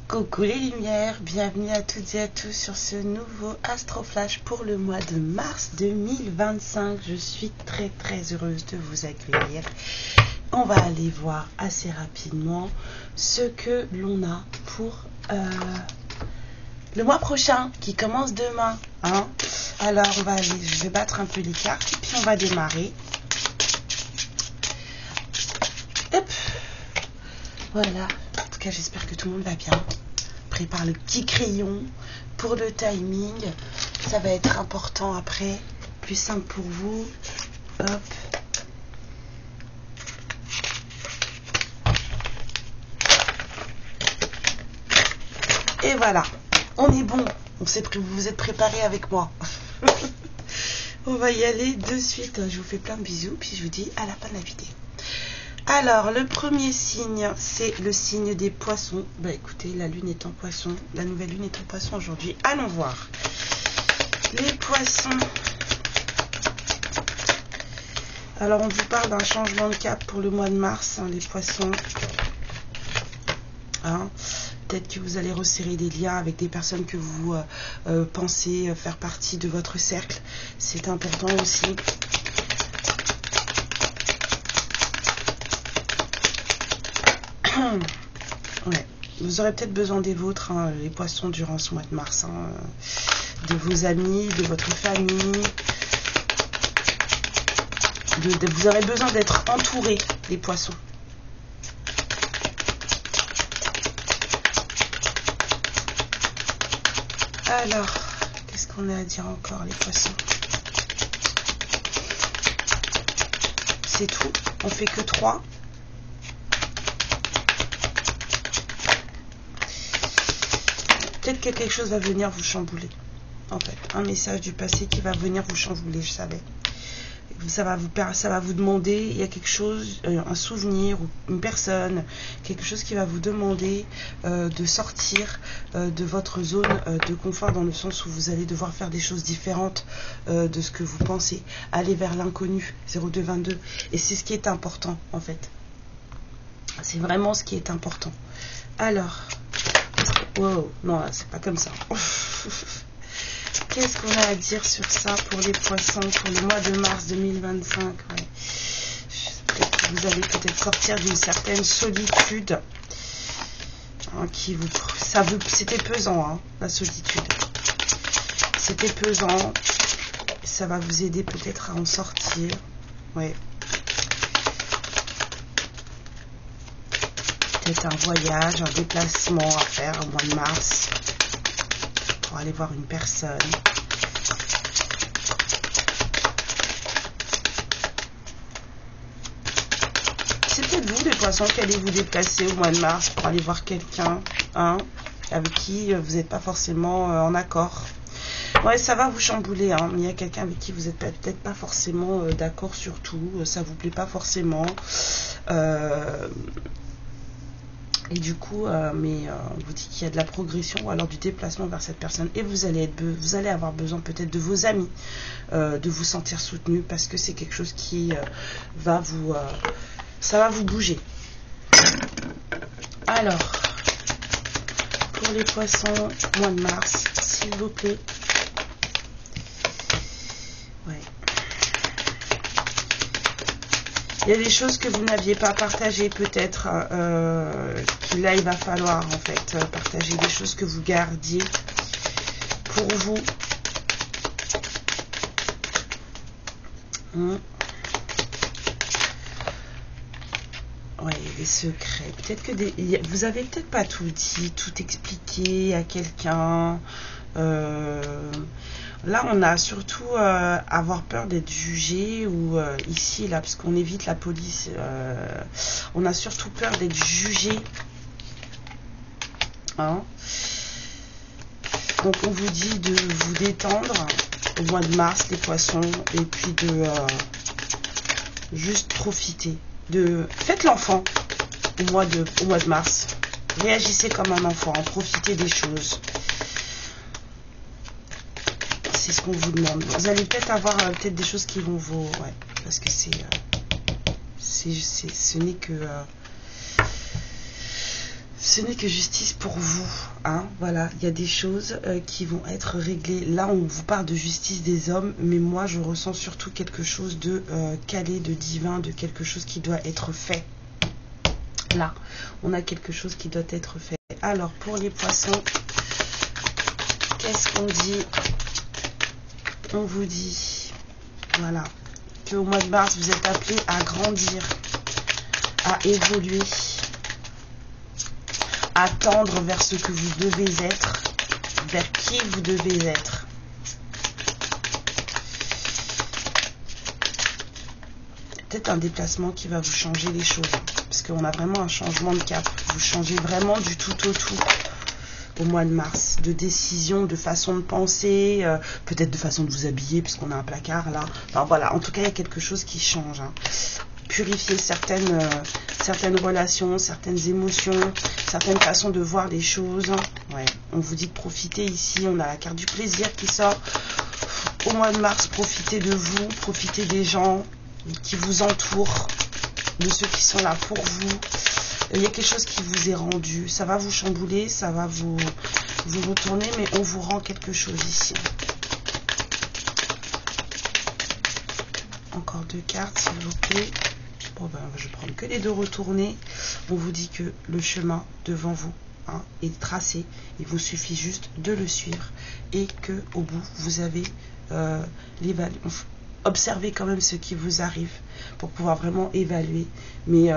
Coucou les lumières, bienvenue à toutes et à tous sur ce nouveau Astroflash pour le mois de mars 2025. Je suis très heureuse de vous accueillir. On va aller voir assez rapidement ce que l'on a pour le mois prochain qui commence demain. Alors on va aller, je vais battre un peu les cartes et puis on va démarrer. Hop. Voilà. En tout cas, j'espère que tout le monde va bien. Prépare le petit crayon pour le timing. Ça va être important après. Plus simple pour vous. Hop. Et voilà. On est bon. Vous êtes préparés avec moi. On va y aller de suite. Je vous fais plein de bisous. Puis je vous dis à la fin de la vidéo. Alors, le premier signe, c'est le signe des poissons. Bah écoutez, la lune est en poisson. La nouvelle lune est en poisson aujourd'hui. Allons voir. Les poissons. Alors, on vous parle d'un changement de cap pour le mois de mars, les poissons. Peut-être que vous allez resserrer des liens avec des personnes que vous pensez faire partie de votre cercle. C'est important aussi. Ouais. Vous aurez peut-être besoin des vôtres, les poissons, durant ce mois de mars, de vos amis, de votre famille. Vous aurez besoin d'être entouré, les poissons. Alors, qu'est-ce qu'on a à dire encore, les poissons? C'est tout. On fait que 3. Peut-être que quelque chose va venir vous chambouler. En fait, un message du passé qui va venir vous chambouler, je savais. Ça va vous demander, il y a quelque chose, un souvenir ou une personne, quelque chose qui va vous demander de sortir de votre zone de confort, dans le sens où vous allez devoir faire des choses différentes de ce que vous pensez. Aller vers l'inconnu, 0222. Et c'est ce qui est important, en fait. C'est vraiment ce qui est important. Alors... Wow, non, c'est pas comme ça. Qu'est-ce qu'on a à dire sur ça pour les poissons, pour le mois de mars 2025? Ouais. Vous allez peut-être sortir d'une certaine solitude. C'était pesant, la solitude. C'était pesant. Ça va vous aider peut-être à en sortir. Ouais. Peut-être un voyage, un déplacement à faire au mois de mars pour aller voir une personne. C'est peut-être vous, les poissons, qui allez vous déplacer au mois de mars pour aller voir quelqu'un avec qui vous n'êtes pas forcément en accord. Ouais, ça va vous chambouler, il y a quelqu'un avec qui vous n'êtes peut-être pas forcément d'accord sur tout, ça vous plaît pas forcément. Et du coup, on vous dit qu'il y a de la progression ou alors du déplacement vers cette personne. Et vous allez avoir besoin peut-être de vos amis, de vous sentir soutenu, parce que c'est quelque chose qui ça va vous bouger. Alors, pour les poissons, mois de mars, s'il vous plaît. Ouais. Il y a des choses que vous n'aviez pas partagées peut-être, que là il va falloir en fait partager, des choses que vous gardiez pour vous. Ouais, des secrets. Peut-être que vous avez peut-être pas tout dit, tout expliqué à quelqu'un. Là, on a surtout avoir peur d'être jugé, ou ici, là, parce qu'on évite la police, on a surtout peur d'être jugé. Donc, on vous dit de vous détendre au mois de mars, les poissons, et puis de juste profiter. Faites l'enfant au mois de mars. Réagissez comme un enfant, profitez des choses. C'est ce qu'on vous demande. Vous allez peut-être avoir des choses qui vont vous... Ouais, parce que ce n'est que... ce n'est que justice pour vous. Hein, voilà, il y a des choses qui vont être réglées. Là, on vous parle de justice des hommes, mais moi, je ressens surtout quelque chose de calé, de divin, de quelque chose qui doit être fait. Là, on a quelque chose qui doit être fait. Alors, pour les poissons, qu'est-ce qu'on dit? On vous dit, voilà, qu'au mois de mars, vous êtes appelés à grandir, à évoluer, à tendre vers ce que vous devez être, vers qui vous devez être. Peut-être un déplacement qui va vous changer les choses, parce qu'on a vraiment un changement de cap. Vous changez vraiment du tout au tout au mois de mars, de décision, de façon de penser, peut-être de façon de vous habiller, puisqu'on a un placard là. Enfin voilà, en tout cas, il y a quelque chose qui change. Hein. Purifier certaines relations, certaines émotions, certaines façons de voir les choses. Ouais, on vous dit de profiter ici, on a la carte du plaisir qui sort. Au mois de mars, profitez de vous, profitez des gens qui vous entourent, de ceux qui sont là pour vous. Il y a quelque chose qui vous est rendu, ça va vous chambouler, ça va vous retourner, mais on vous rend quelque chose ici. Encore 2 cartes, s'il vous plaît. Bon, ben, je vais prendre que les 2 retournés. On vous dit que le chemin devant vous est tracé. Il vous suffit juste de le suivre et que au bout, vous avez l'évaluation. Observez quand même ce qui vous arrive pour pouvoir vraiment évaluer. Mais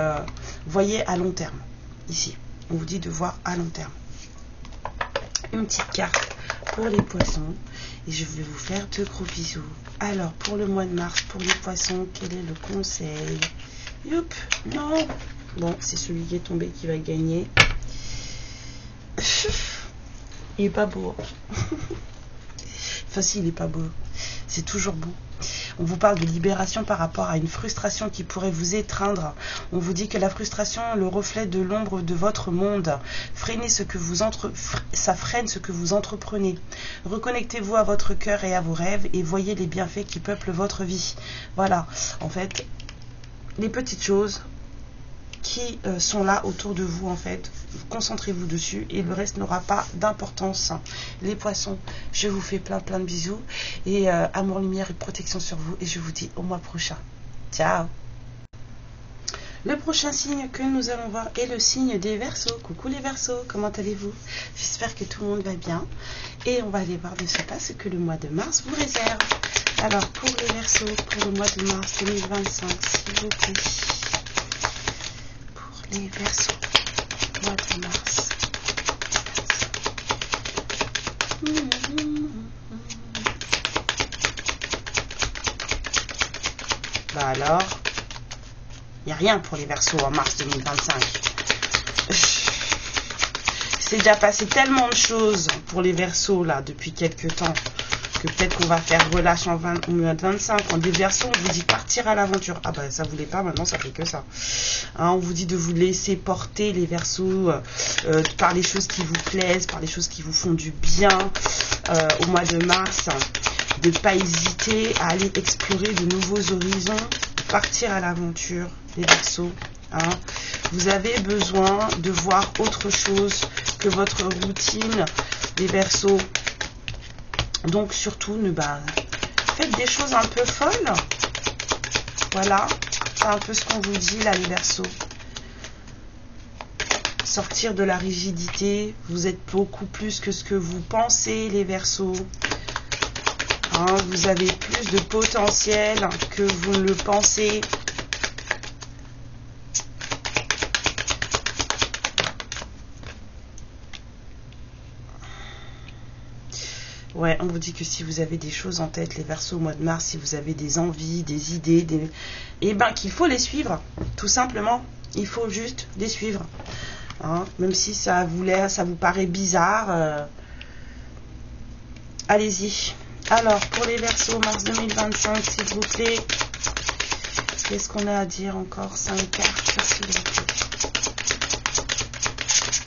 voyez à long terme. Ici, on vous dit de voir à long terme. Une petite carte pour les poissons. Et je vais vous faire de gros bisous. Alors, pour le mois de mars, pour les poissons, quel est le conseil? Youp, non. Bon, c'est celui qui est tombé qui va gagner. Il est pas beau. Enfin, si, il est pas beau. C'est toujours beau. On vous parle de libération par rapport à une frustration qui pourrait vous étreindre. On vous dit que la frustration est le reflet de l'ombre de votre monde. Ça freine ce que vous entreprenez. Reconnectez-vous à votre cœur et à vos rêves et voyez les bienfaits qui peuplent votre vie. Voilà, en fait, les petites choses qui sont là autour de vous, en fait. Concentrez-vous dessus et le reste n'aura pas d'importance. Les poissons, je vous fais plein de bisous et amour, lumière et protection sur vous et je vous dis au mois prochain. Ciao. Le prochain signe que nous allons voir est le signe des Verseaux. Coucou les Verseaux, comment allez-vous? J'espère que tout le monde va bien et on va aller voir de ce pas ce que le mois de mars vous réserve. Alors pour les Verseaux, pour le mois de mars 2025, s'il vous plaît. Les Verseaux, mois de mars. Bah alors, il n'y a rien pour les Verseaux en mars 2025. C'est déjà passé tellement de choses pour les Verseaux là depuis quelques temps que peut-être qu'on va faire relâche en 25. En des Verseaux, on vous dit partir à l'aventure. Ah bah ça voulait pas, maintenant ça fait que ça. Hein, on vous dit de vous laisser porter les Verseaux par les choses qui vous plaisent, par les choses qui vous font du bien au mois de mars. De ne pas hésiter à aller explorer de nouveaux horizons, de partir à l'aventure, les Verseaux. Hein. Vous avez besoin de voir autre chose que votre routine, les Verseaux. Donc surtout, faites des choses un peu folles. Voilà, c'est un peu ce qu'on vous dit là, les Verseaux. Sortir de la rigidité, vous êtes beaucoup plus que ce que vous pensez, les Verseaux. Hein, vous avez plus de potentiel que vous ne le pensez. Ouais, on vous dit que si vous avez des choses en tête, les Verseaux, au mois de mars, si vous avez des envies, des idées, eh ben qu'il faut les suivre, tout simplement. Il faut juste les suivre. Hein, même si ça vous paraît bizarre, allez-y. Alors, pour les Verseaux, mars 2025, s'il vous plaît, qu'est-ce qu'on a à dire encore? 5 cartes, s'il vous plaît.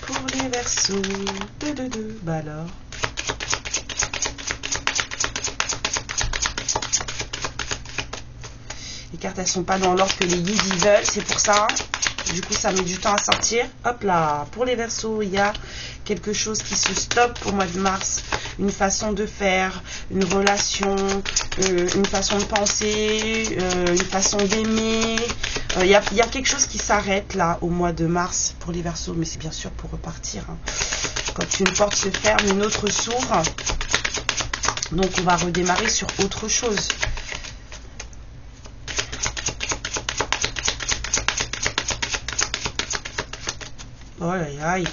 Pour les Verseaux, bah alors. Les cartes, elles sont pas dans l'ordre que les guides ils veulent, c'est pour ça. Du coup, ça met du temps à sortir. Hop là, pour les Verseaux, il y a quelque chose qui se stoppe au mois de mars. Une façon de faire, une relation, une façon de penser, une façon d'aimer. Il y a quelque chose qui s'arrête là au mois de mars pour les Verseaux, mais c'est bien sûr pour repartir. Hein. Quand une porte se ferme, une autre s'ouvre. Donc, on va redémarrer sur autre chose. Oh aïe aïe.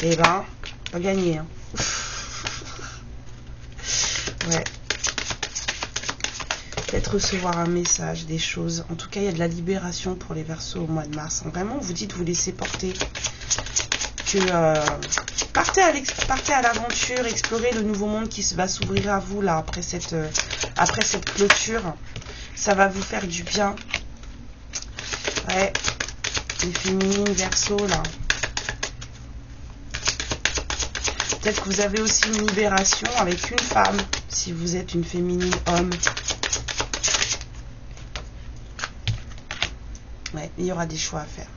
Eh ben, pas gagné. Hein. Ouais. Peut-être recevoir un message, des choses. En tout cas, il y a de la libération pour les Verseaux au mois de mars. Vraiment, vous dites, vous laissez porter. Que partez à l'aventure, explorez le nouveau monde qui va s'ouvrir à vous là après cette clôture. Ça va vous faire du bien. Ouais. Les féminines Verseaux là. Peut-être que vous avez aussi une libération avec une femme, si vous êtes une féminine homme. Ouais, il y aura des choix à faire.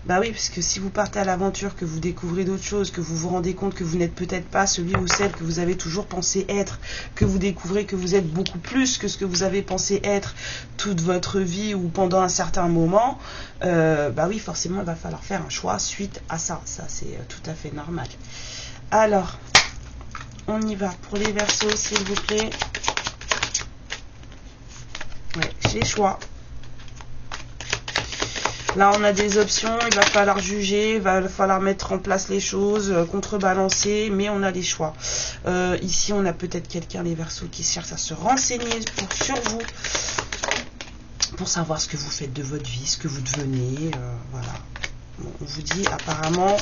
Bah oui, parce que si vous partez à l'aventure, que vous découvrez d'autres choses, que vous vous rendez compte que vous n'êtes peut-être pas celui ou celle que vous avez toujours pensé être, que vous découvrez que vous êtes beaucoup plus que ce que vous avez pensé être toute votre vie ou pendant un certain moment, bah oui, forcément, il va falloir faire un choix suite à ça. Ça, c'est tout à fait normal. Alors, on y va pour les Verseaux, s'il vous plaît. Ouais, j'ai choix. Là, on a des options, il va falloir juger, il va falloir mettre en place les choses, contrebalancer, mais on a les choix. Ici, on a peut-être quelqu'un, les Verseaux, qui cherche à se renseigner sur vous, pour savoir ce que vous faites de votre vie, ce que vous devenez. Voilà. Bon, on vous dit, apparemment,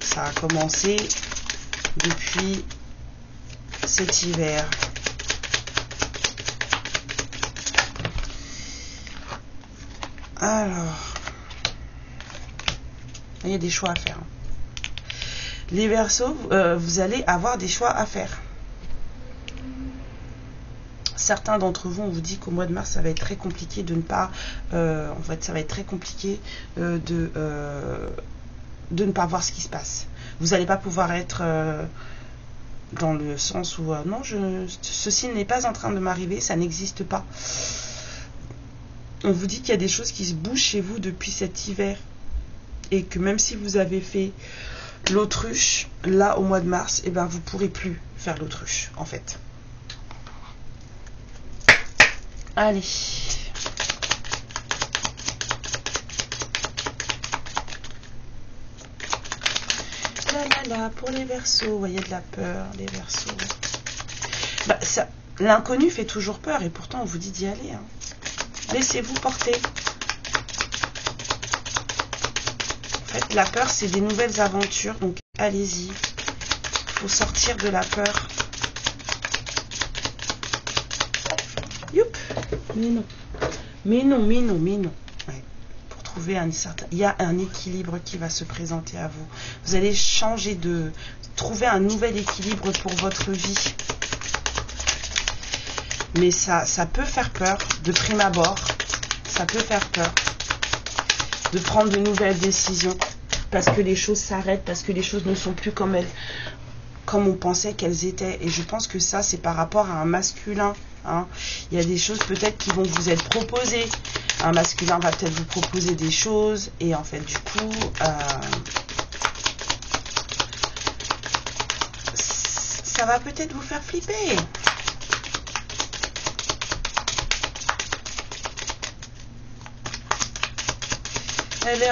ça a commencé depuis cet hiver. Alors... il y a des choix à faire. Les Verseaux, vous allez avoir des choix à faire. Certains d'entre vous, on vous dit qu'au mois de mars, ça va être très compliqué de ne pas... en fait, ça va être très compliqué de ne pas voir ce qui se passe. Vous n'allez pas pouvoir être dans le sens où... non, ceci n'est pas en train de m'arriver, ça n'existe pas. On vous dit qu'il y a des choses qui se bougent chez vous depuis cet hiver. Et que même si vous avez fait l'autruche, là, au mois de mars, eh ben, vous ne pourrez plus faire l'autruche, en fait. Allez. Là, pour les Verseaux, il y a de la peur, les Verseaux. Bah, l'inconnu fait toujours peur, et pourtant, on vous dit d'y aller. Hein. Laissez-vous porter. En fait, la peur, c'est des nouvelles aventures. Donc, allez-y. Il faut sortir de la peur. Youp. Mais non. Mais non, mais non, mais non. Ouais. Pour trouver un certain... il y a un équilibre qui va se présenter à vous. Vous allez changer de... trouver un nouvel équilibre pour votre vie. Mais ça peut faire peur de prime abord. Ça peut faire peur de prendre de nouvelles décisions parce que les choses s'arrêtent, parce que les choses ne sont plus comme on pensait qu'elles étaient. Et je pense que ça, c'est par rapport à un masculin. Hein. Il y a des choses peut-être qui vont vous être proposées. Un masculin va peut-être vous proposer des choses et en fait, du coup, ça va peut-être vous faire flipper.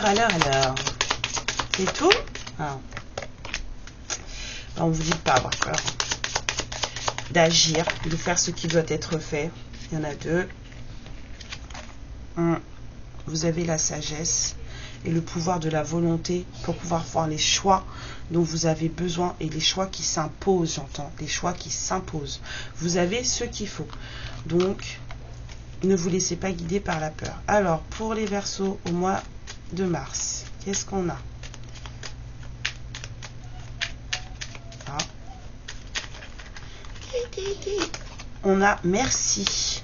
Alors. C'est tout. Ah. On vous dit de ne pas avoir peur. D'agir, de faire ce qui doit être fait. Il y en a deux. Vous avez la sagesse et le pouvoir de la volonté pour pouvoir faire les choix dont vous avez besoin et les choix qui s'imposent, j'entends. Les choix qui s'imposent. Vous avez ce qu'il faut. Donc, ne vous laissez pas guider par la peur. Alors, pour les Verseaux, au mois de mars, qu'est-ce qu'on a? Ah. On a merci.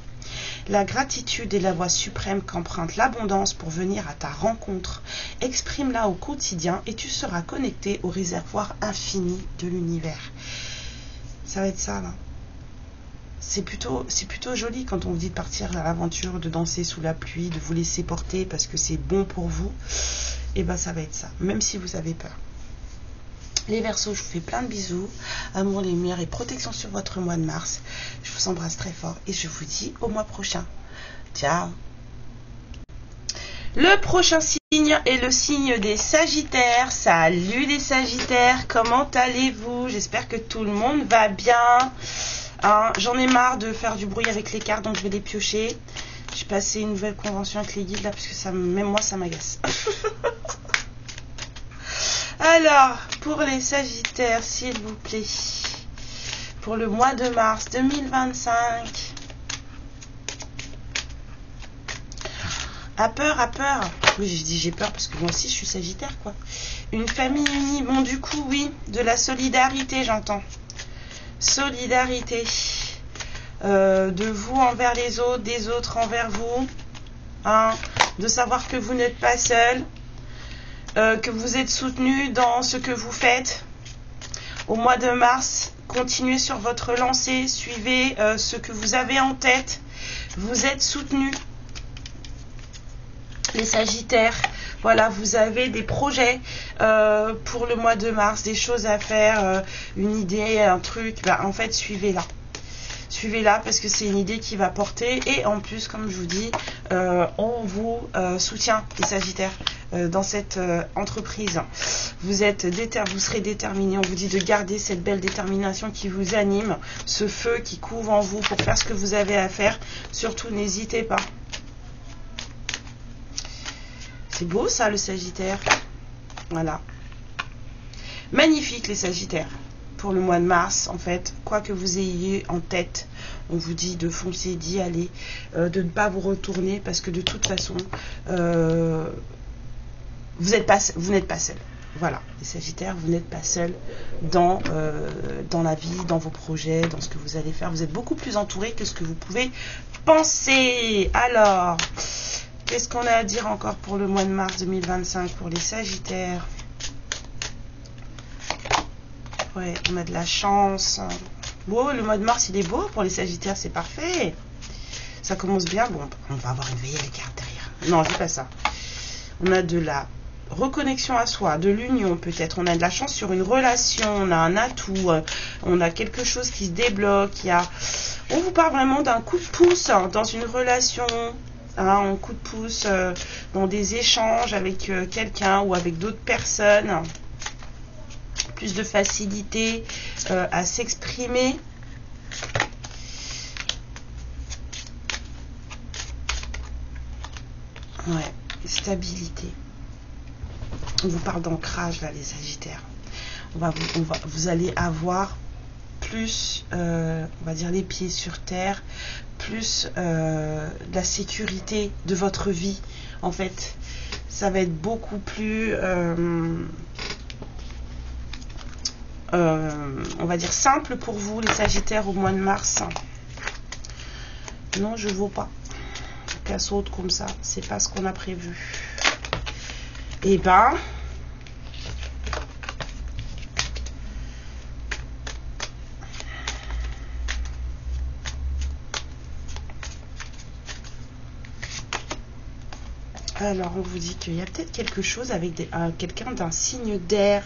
La gratitude est la voie suprême qu'emprunte l'abondance pour venir à ta rencontre. Exprime-la au quotidien et tu seras connecté au réservoir infini de l'univers. Ça va être ça, là. C'est plutôt joli quand on vous dit de partir à l'aventure, de danser sous la pluie, de vous laisser porter parce que c'est bon pour vous. Et ben ça va être ça, même si vous avez peur. Les Verseaux, je vous fais plein de bisous. Amour, lumière et protection sur votre mois de mars. Je vous embrasse très fort et je vous dis au mois prochain. Ciao. Le prochain signe est le signe des Sagittaires. Salut les Sagittaires, comment allez-vous? J'espère que tout le monde va bien. Hein, j'en ai marre de faire du bruit avec les cartes, donc je vais les piocher. J'ai passé une nouvelle convention avec les guides là, parce que ça, même moi ça m'agace. Alors, pour les Sagittaires, s'il vous plaît, pour le mois de mars 2025. À peur, à peur. Oui, je dis j'ai peur parce que moi aussi je suis Sagittaire, quoi. Une famille unie. Bon, du coup, oui, de la solidarité, j'entends. Solidarité. De vous envers les autres, des autres envers vous. Hein, de savoir que vous n'êtes pas seul. Que vous êtes soutenu dans ce que vous faites. Au mois de mars, continuez sur votre lancée. Suivez ce que vous avez en tête. Vous êtes soutenu. Les Sagittaires, voilà, vous avez des projets pour le mois de mars, des choses à faire, une idée, un truc, bah, en fait, suivez-la. Suivez-la parce que c'est une idée qui va porter et en plus, comme je vous dis, on vous soutient, les Sagittaires, dans cette entreprise. Vous serez déterminés, on vous dit de garder cette belle détermination qui vous anime, ce feu qui couve en vous pour faire ce que vous avez à faire. Surtout, n'hésitez pas. C'est beau ça, le Sagittaire. Voilà. Magnifique les Sagittaires. Pour le mois de mars, en fait, quoi que vous ayez en tête, on vous dit de foncer, d'y aller, de ne pas vous retourner parce que de toute façon, vous n'êtes pas seul. Voilà, les Sagittaires, vous n'êtes pas seul dans la vie, dans vos projets, dans ce que vous allez faire. Vous êtes beaucoup plus entouré que ce que vous pouvez penser. Alors, qu'est-ce qu'on a à dire encore pour le mois de mars 2025 pour les Sagittaires? Ouais, on a de la chance. Bon, le mois de mars, il est beau pour les Sagittaires, c'est parfait. Ça commence bien. Bon, on va avoir une veillée les cartes derrière. Non, je dis pas ça. On a de la reconnexion à soi, de l'union peut-être. On a de la chance sur une relation, on a un atout, on a quelque chose qui se débloque. On vous parle vraiment d'un coup de pouce dans une relation. Un coup de pouce dans des échanges avec quelqu'un ou avec d'autres personnes. Plus de facilité à s'exprimer. Ouais, stabilité. On vous parle d'ancrage là, les Sagittaires. Vous allez avoir plus, on va dire, les pieds sur terre, plus de la sécurité de votre vie. En fait, ça va être beaucoup plus, on va dire, simple pour vous, les Sagittaires, au mois de mars. Non, je ne vaux pas. Qu'elle saute comme ça, c'est pas ce qu'on a prévu. Et ben, alors on vous dit qu'il y a peut-être quelque chose avec quelqu'un d'un signe d'air,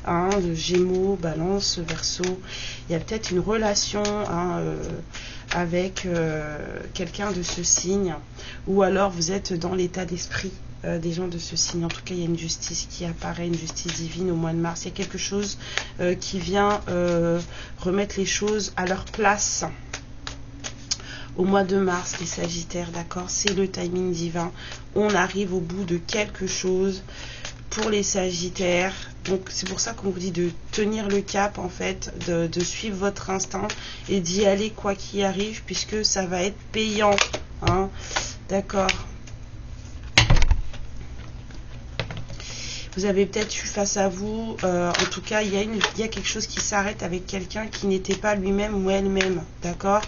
hein, le Gémeaux, Balance, Verseau. Il y a peut-être une relation avec quelqu'un de ce signe, ou alors vous êtes dans l'état d'esprit des gens de ce signe. En tout cas, il y a une justice qui apparaît, une justice divine au mois de mars. Il y a quelque chose qui vient remettre les choses à leur place. Au mois de mars, les Sagittaires, d'accord, c'est le timing divin. On arrive au bout de quelque chose pour les Sagittaires. Donc, c'est pour ça qu'on vous dit de tenir le cap, en fait, de suivre votre instinct et d'y aller quoi qu'il arrive, puisque ça va être payant. Hein, d'accord. Vous avez peut-être eu face à vous, en tout cas, il y a quelque chose qui s'arrête avec quelqu'un qui n'était pas lui-même ou elle-même, d'accord?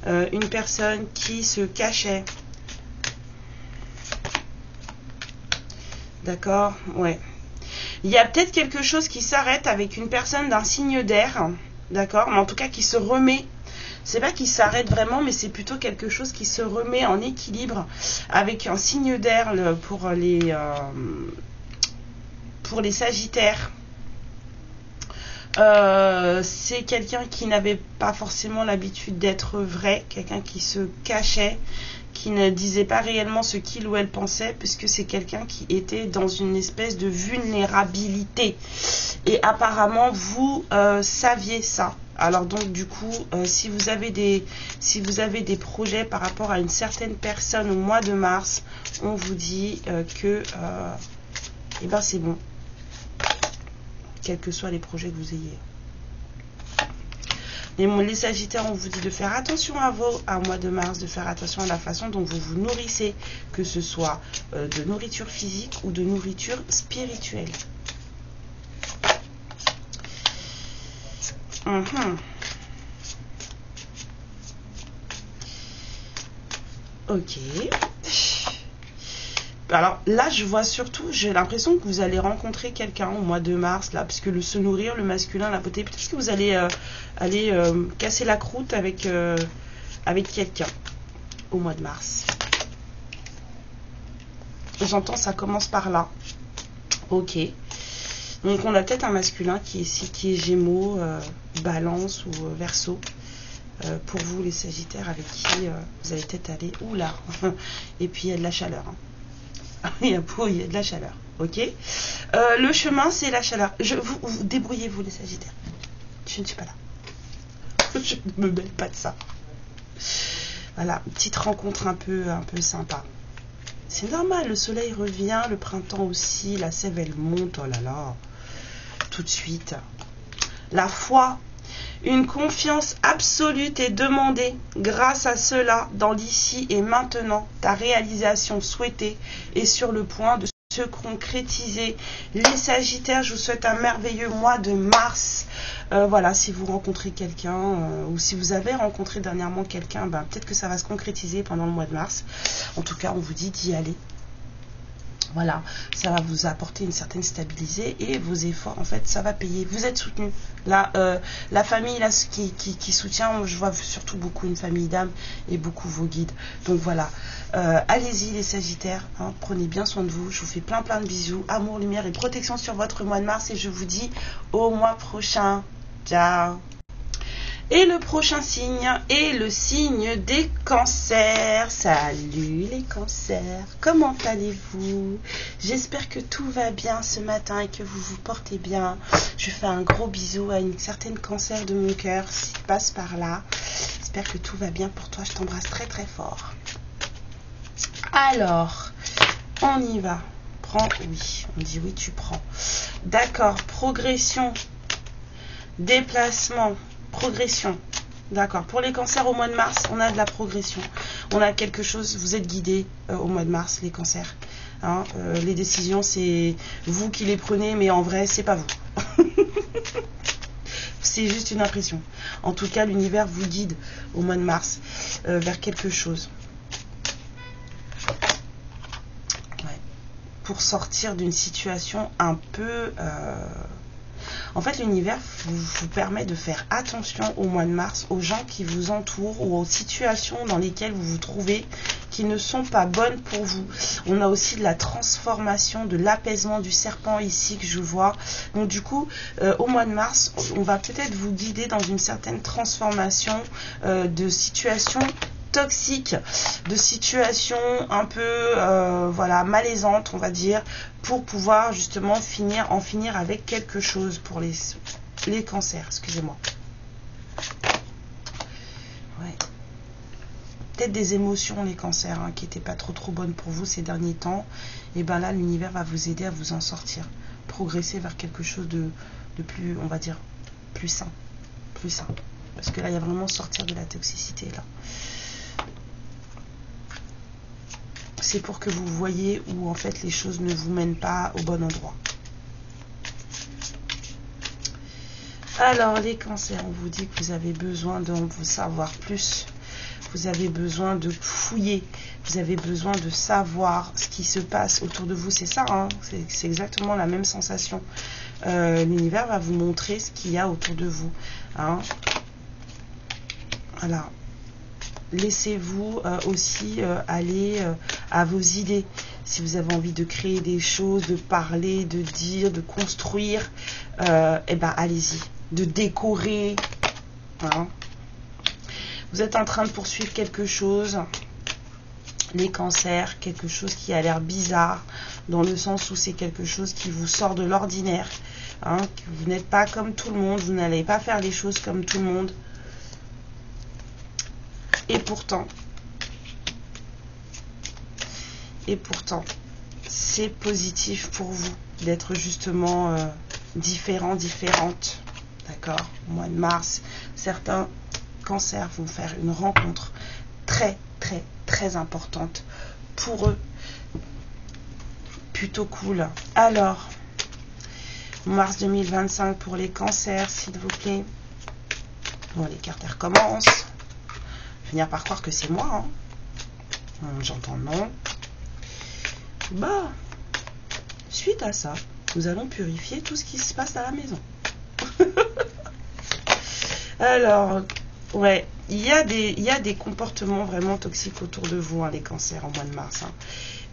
Une personne qui se cachait. D'accord? Ouais. Il y a peut-être quelque chose qui s'arrête avec une personne d'un signe d'air, d'accord? Mais en tout cas qui se remet. C'est pas qu'il s'arrête vraiment, mais c'est plutôt quelque chose qui se remet en équilibre avec un signe d'air pour les Sagittaires. C'est quelqu'un qui n'avait pas forcément l'habitude d'être vrai, quelqu'un qui se cachait, qui ne disait pas réellement ce qu'il ou elle pensait, puisque c'est quelqu'un qui était dans une espèce de vulnérabilité. Et apparemment, vous saviez ça. Alors donc du coup, si vous avez des projets par rapport à une certaine personne au mois de mars, on vous dit que eh ben c'est bon, quels que soient les projets que vous ayez. Mais les Sagittaires, on vous dit de faire attention à vous, au mois de mars, de faire attention à la façon dont vous vous nourrissez, que ce soit de nourriture physique ou de nourriture spirituelle. Ok. Alors là, je vois surtout, j'ai l'impression que vous allez rencontrer quelqu'un au mois de mars, là, parce que se nourrir, le masculin, la beauté, peut-être que vous allez aller casser la croûte avec quelqu'un au mois de mars. J'entends, ça commence par là. Ok. Donc on a peut-être un masculin qui est Gémeaux, Balance ou Verseau. Pour vous les Sagittaires avec qui vous allez peut-être aller. Oula. Et puis il y a de la chaleur. Il y a de la chaleur. Ok. Le chemin, c'est la chaleur. Vous débrouillez-vous les Sagittaires. Je ne suis pas là. Je ne me mêle pas de ça. Voilà, petite rencontre un peu sympa. C'est normal, le soleil revient, le printemps aussi, la sève elle monte, oh là là, tout de suite. La foi, une confiance absolue est demandée grâce à cela dans l'ici et maintenant. Ta réalisation souhaitée est sur le point de se concrétiser. Les Sagittaires, je vous souhaite un merveilleux mois de mars. Voilà, si vous rencontrez quelqu'un ou si vous avez rencontré dernièrement quelqu'un, ben, peut-être que ça va se concrétiser pendant le mois de mars. En tout cas, on vous dit d'y aller. Voilà, ça va vous apporter une certaine stabilité et vos efforts, en fait, ça va payer. Vous êtes soutenu. Là, la famille là, qui soutient, je vois surtout beaucoup une famille d'âmes et beaucoup vos guides. Donc voilà, allez-y les Sagittaires, hein, prenez bien soin de vous. Je vous fais plein de bisous, amour, lumière et protection sur votre mois de mars et je vous dis au mois prochain. Ciao. Et le prochain signe est le signe des cancers. Salut les cancers, comment allez-vous? J'espère que tout va bien ce matin et que vous vous portez bien. Je fais un gros bisou à une certaine cancer de mon cœur qui passe par là. J'espère que tout va bien pour toi, je t'embrasse très fort. Alors, on y va. Prends, oui, on dit oui tu prends. D'accord, progression, déplacement. Progression, d'accord. Pour les cancers au mois de mars, on a de la progression. On a quelque chose, vous êtes guidés au mois de mars, les cancers. Hein, les décisions, c'est vous qui les prenez, mais en vrai, c'est pas vous. C'est juste une impression. En tout cas, l'univers vous guide au mois de mars vers quelque chose. Ouais. Pour sortir d'une situation un peu... En fait, l'univers vous permet de faire attention au mois de mars aux gens qui vous entourent ou aux situations dans lesquelles vous vous trouvez qui ne sont pas bonnes pour vous. On a aussi de la transformation, de l'apaisement du serpent ici que je vois. Donc du coup, au mois de mars, on va peut-être vous guider dans une certaine transformation de situations toxiques, de situations un peu voilà, malaisantes, on va dire, pour pouvoir justement en finir avec quelque chose pour les cancers, excusez-moi. Ouais. Peut-être des émotions, les cancers, hein, qui n'étaient pas trop bonnes pour vous ces derniers temps. Et bien là, l'univers va vous aider à vous en sortir. Progresser vers quelque chose de plus, on va dire, plus sain. Plus sain. Parce que là, il y a vraiment sortir de la toxicité, là. C'est pour que vous voyez où en fait les choses ne vous mènent pas au bon endroit. Alors, les cancers, on vous dit que vous avez besoin d'en savoir plus. Vous avez besoin de fouiller. Vous avez besoin de savoir ce qui se passe autour de vous. C'est ça, hein, c'est exactement la même sensation. L'univers va vous montrer ce qu'il y a autour de vous. Hein. Voilà. Laissez-vous aussi aller à vos idées. Si vous avez envie de créer des choses, de parler, de dire, de construire, eh ben allez-y. De décorer. Hein. Vous êtes en train de poursuivre quelque chose, les cancers, quelque chose qui a l'air bizarre, dans le sens où c'est quelque chose qui vous sort de l'ordinaire. Hein, vous n'êtes pas comme tout le monde, vous n'allez pas faire les choses comme tout le monde. Et pourtant, c'est positif pour vous d'être justement différent, différente. D'accord? Au mois de mars, certains cancers vont faire une rencontre très, très, très importante pour eux. Plutôt cool. Alors, mars 2025 pour les cancers, s'il vous plaît. Bon, les cartes recommencent. Finir par croire que c'est moi. Hein. J'entends non. Bah, suite à ça, nous allons purifier tout ce qui se passe à la maison. Alors, ouais, il y a des comportements vraiment toxiques autour de vous, hein, les cancers, en mois de mars. Hein.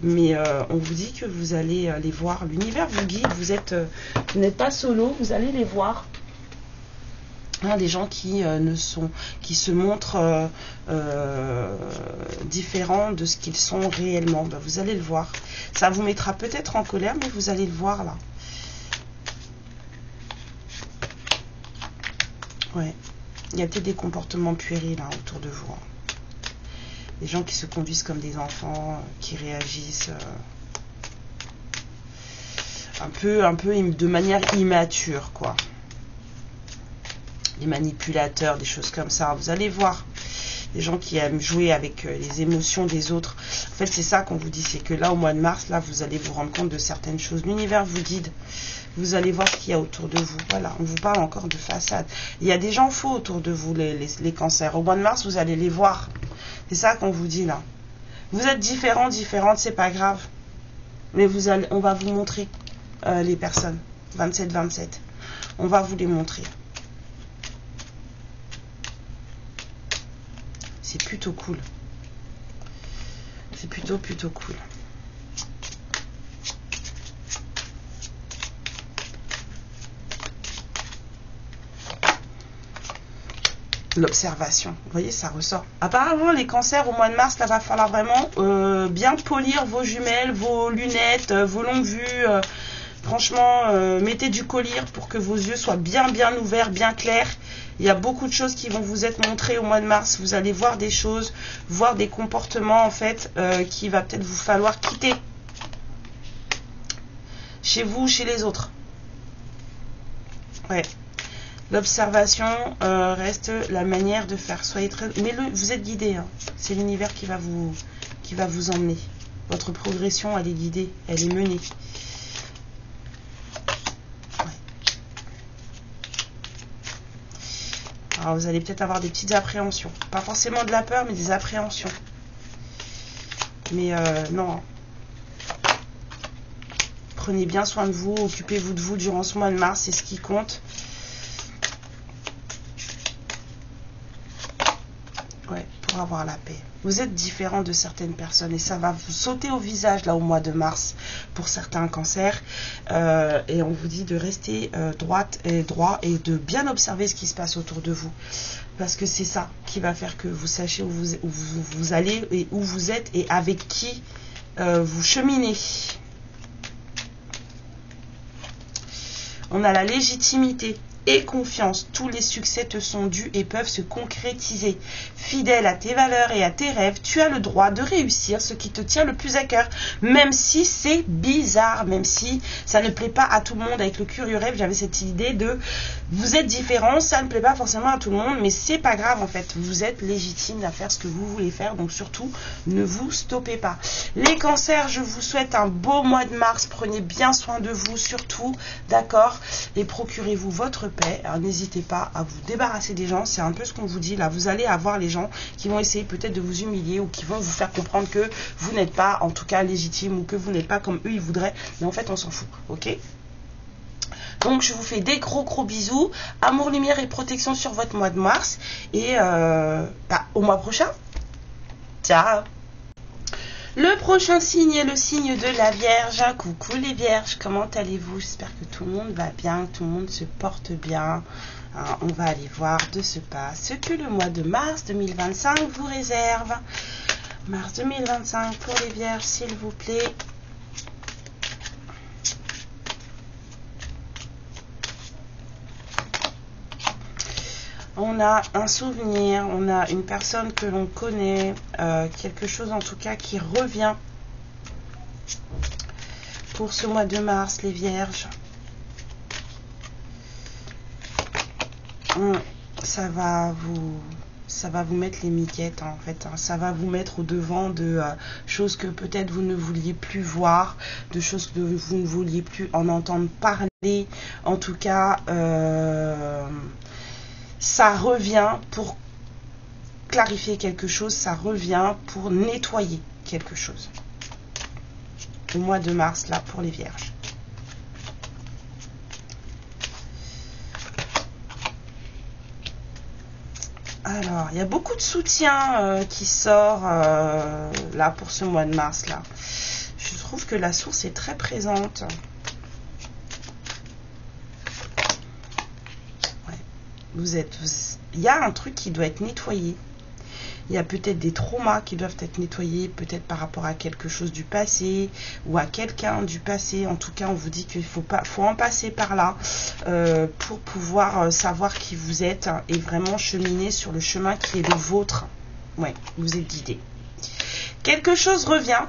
Mais on vous dit que vous allez les voir. L'univers vous guide, vous n'êtes pas solo, vous allez les voir. Hein, des gens qui se montrent différents de ce qu'ils sont réellement. Ben, vous allez le voir. Ça vous mettra peut-être en colère, mais vous allez le voir là. Ouais. Il y a peut-être des comportements puérils hein, autour de vous. Hein. Des gens qui se conduisent comme des enfants, qui réagissent un peu de manière immature, quoi. Des manipulateurs, des choses comme ça. Vous allez voir. Des gens qui aiment jouer avec les émotions des autres. En fait, c'est ça qu'on vous dit. C'est que là, au mois de mars, là, vous allez vous rendre compte de certaines choses. L'univers vous guide. Vous allez voir ce qu'il y a autour de vous. Voilà, on vous parle encore de façade. Il y a des gens faux autour de vous, les cancers. Au mois de mars, vous allez les voir. C'est ça qu'on vous dit là. Vous êtes différents, différentes, c'est pas grave. Mais on va vous montrer les personnes. 27-27. On va vous les montrer. C'est plutôt cool. C'est plutôt cool. L'observation, vous voyez, ça ressort. Apparemment, les cancers au mois de mars, là, va falloir vraiment bien polir vos jumelles, vos lunettes, vos longues vues. Franchement, mettez du collier pour que vos yeux soient bien ouverts, bien clairs. Il y a beaucoup de choses qui vont vous être montrées au mois de mars. Vous allez voir des choses, voir des comportements, en fait, qui va peut-être vous falloir quitter. Chez vous, chez les autres. Ouais. L'observation reste la manière de faire. Soyez très... Mais vous êtes guidé. Hein. C'est l'univers qui va vous emmener. Votre progression, elle est guidée. Elle est menée. Ouais. Alors, vous allez peut-être avoir des petites appréhensions. Pas forcément de la peur, mais des appréhensions. Mais non. Prenez bien soin de vous. Occupez-vous de vous durant ce mois de mars. C'est ce qui compte. Ouais, pour avoir la paix. Vous êtes différent de certaines personnes et ça va vous sauter au visage là au mois de mars pour certains cancers. Et on vous dit de rester droit et de bien observer ce qui se passe autour de vous. Parce que c'est ça qui va faire que vous sachiez où vous allez et où vous êtes et avec qui vous cheminez. On a la légitimité et confiance. Tous les succès te sont dus et peuvent se concrétiser. Fidèle à tes valeurs et à tes rêves, tu as le droit de réussir ce qui te tient le plus à cœur. Même si c'est bizarre, même si ça ne plaît pas à tout le monde. Avec le Curieux Rêve, j'avais cette idée de vous êtes différents, ça ne plaît pas forcément à tout le monde, mais c'est pas grave en fait. Vous êtes légitime à faire ce que vous voulez faire, donc surtout ne vous stoppez pas. Les cancers, je vous souhaite un beau mois de mars. Prenez bien soin de vous surtout, d'accord, et procurez-vous votre paix. Alors n'hésitez pas à vous débarrasser des gens, c'est un peu ce qu'on vous dit là. Vous allez avoir les gens qui vont essayer peut-être de vous humilier ou qui vont vous faire comprendre que vous n'êtes pas en tout cas légitime ou que vous n'êtes pas comme eux ils voudraient, mais en fait on s'en fout, ok? Donc je vous fais des gros bisous, amour, lumière et protection sur votre mois de mars et au mois prochain. Ciao. Le prochain signe est le signe de la Vierge. Coucou les Vierges, comment allez-vous? J'espère que tout le monde va bien, que tout le monde se porte bien. On va aller voir de ce pas ce que le mois de mars 2025 vous réserve. Mars 2025 pour les Vierges, s'il vous plaît. On a un souvenir, on a une personne que l'on connaît, quelque chose en tout cas qui revient pour ce mois de mars, les Vierges. Ça va vous mettre les miquettes en fait, hein. Ça va vous mettre au devant de choses que peut-être vous ne vouliez plus voir, de choses que vous ne vouliez plus en entendre parler. En tout cas, ça revient pour clarifier quelque chose, ça revient pour nettoyer quelque chose. Le mois de mars, là, pour les Vierges. Alors, il y a beaucoup de soutien qui sort là pour ce mois de mars, là. Je trouve que la source est très présente. Il y a un truc qui doit être nettoyé. Il y a peut-être des traumas qui doivent être nettoyés, peut-être par rapport à quelque chose du passé ou à quelqu'un du passé. En tout cas, on vous dit qu'il faut en passer par là pour pouvoir savoir qui vous êtes et vraiment cheminer sur le chemin qui est le vôtre. Ouais, vous êtes guidé. Quelque chose revient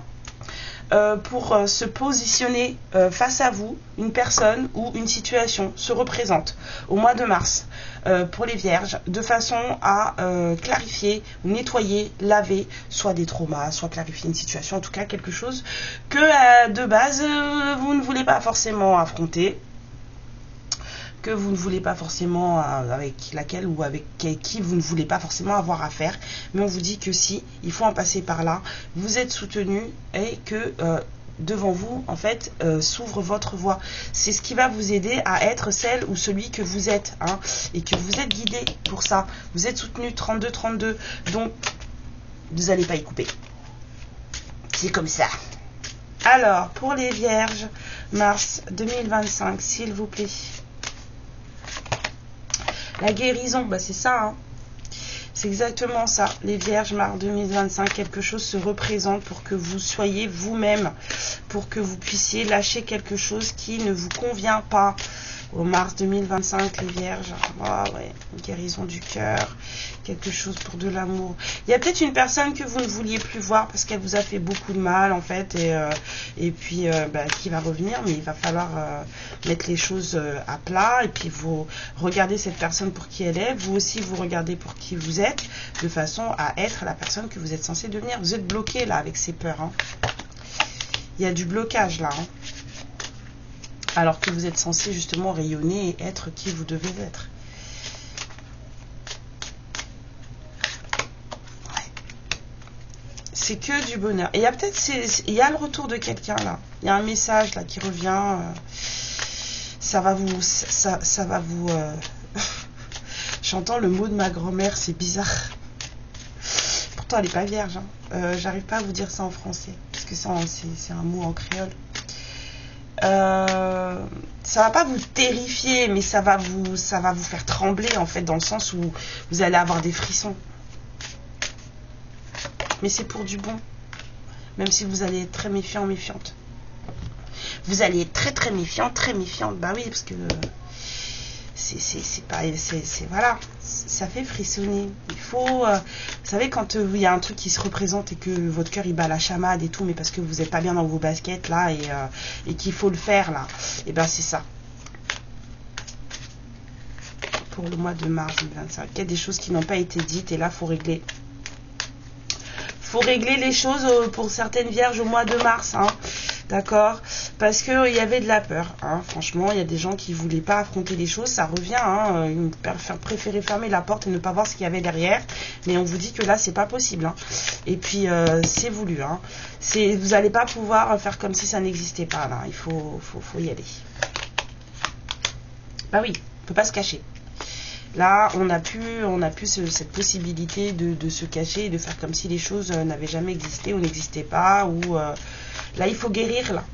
pour se positionner face à vous, une personne ou une situation se représente au mois de mars pour les Vierges, de façon à clarifier, nettoyer, laver, soit des traumas, soit clarifier une situation, en tout cas quelque chose que de base vous ne voulez pas forcément affronter, que vous ne voulez pas forcément, avec laquelle ou avec qui vous ne voulez pas forcément avoir affaire, mais on vous dit que si, il faut en passer par là, vous êtes soutenu et que devant vous, en fait, s'ouvre votre voie. C'est ce qui va vous aider à être celle ou celui que vous êtes, hein, et que vous êtes guidé pour ça. Vous êtes soutenu 32-32, donc vous n'allez pas y couper. C'est comme ça. Alors, pour les Vierges, mars 2025, s'il vous plaît. La guérison, bah c'est ça, hein. C'est exactement ça. Les Vierges, mars 2025, quelque chose se représente pour que vous soyez vous-même, pour que vous puissiez lâcher quelque chose qui ne vous convient pas. Au mars 2025, les Vierges, ouais, une guérison du cœur, quelque chose pour de l'amour. Il y a peut-être une personne que vous ne vouliez plus voir parce qu'elle vous a fait beaucoup de mal, en fait, et puis qui va revenir, mais il va falloir mettre les choses à plat, et puis vous regardez cette personne pour qui elle est, vous aussi vous regardez pour qui vous êtes, de façon à être la personne que vous êtes censé devenir. Vous êtes bloqué là avec ces peurs, hein. Il y a du blocage là, hein. Alors que vous êtes censé justement rayonner et être qui vous devez être. Ouais. C'est que du bonheur. Et il y a peut-être, il y a le retour de quelqu'un là. Il y a un message là qui revient. Ça va vous, ça va vous. J'entends le mot de ma grand-mère, c'est bizarre. Pourtant elle n'est pas vierge, hein. J'arrive pas à vous dire ça en français parce que c'est un mot en créole. Ça va pas vous terrifier, mais ça va vous faire trembler en fait, dans le sens où vous allez avoir des frissons. Mais c'est pour du bon, même si vous allez être très méfiant, méfiante. Vous allez être très méfiant, très méfiante. Bah oui, parce que c'est pas, voilà, ça fait frissonner. Il faut, vous savez, quand il y a un truc qui se représente et que votre cœur il bat la chamade et tout, mais parce que vous n'êtes pas bien dans vos baskets là et qu'il faut le faire là, et ben c'est ça. Pour le mois de mars 2025, il y a des choses qui n'ont pas été dites et là faut régler. Faut régler les choses pour certaines vierges au mois de mars, hein. D'accord. Parce qu'il y avait de la peur. Hein. Franchement, il y a des gens qui ne voulaient pas affronter les choses. Ça revient. Hein. Ils préféraient fermer la porte et ne pas voir ce qu'il y avait derrière. Mais on vous dit que là, c'est pas possible. Hein. Et puis, c'est voulu. Hein. Vous n'allez pas pouvoir faire comme si ça n'existait pas. Là. Il faut y aller. Bah oui, on ne peut pas se cacher. Là, on n'a plus cette possibilité de se cacher et de faire comme si les choses n'avaient jamais existé ou n'existaient pas. Ou là, il faut guérir, là.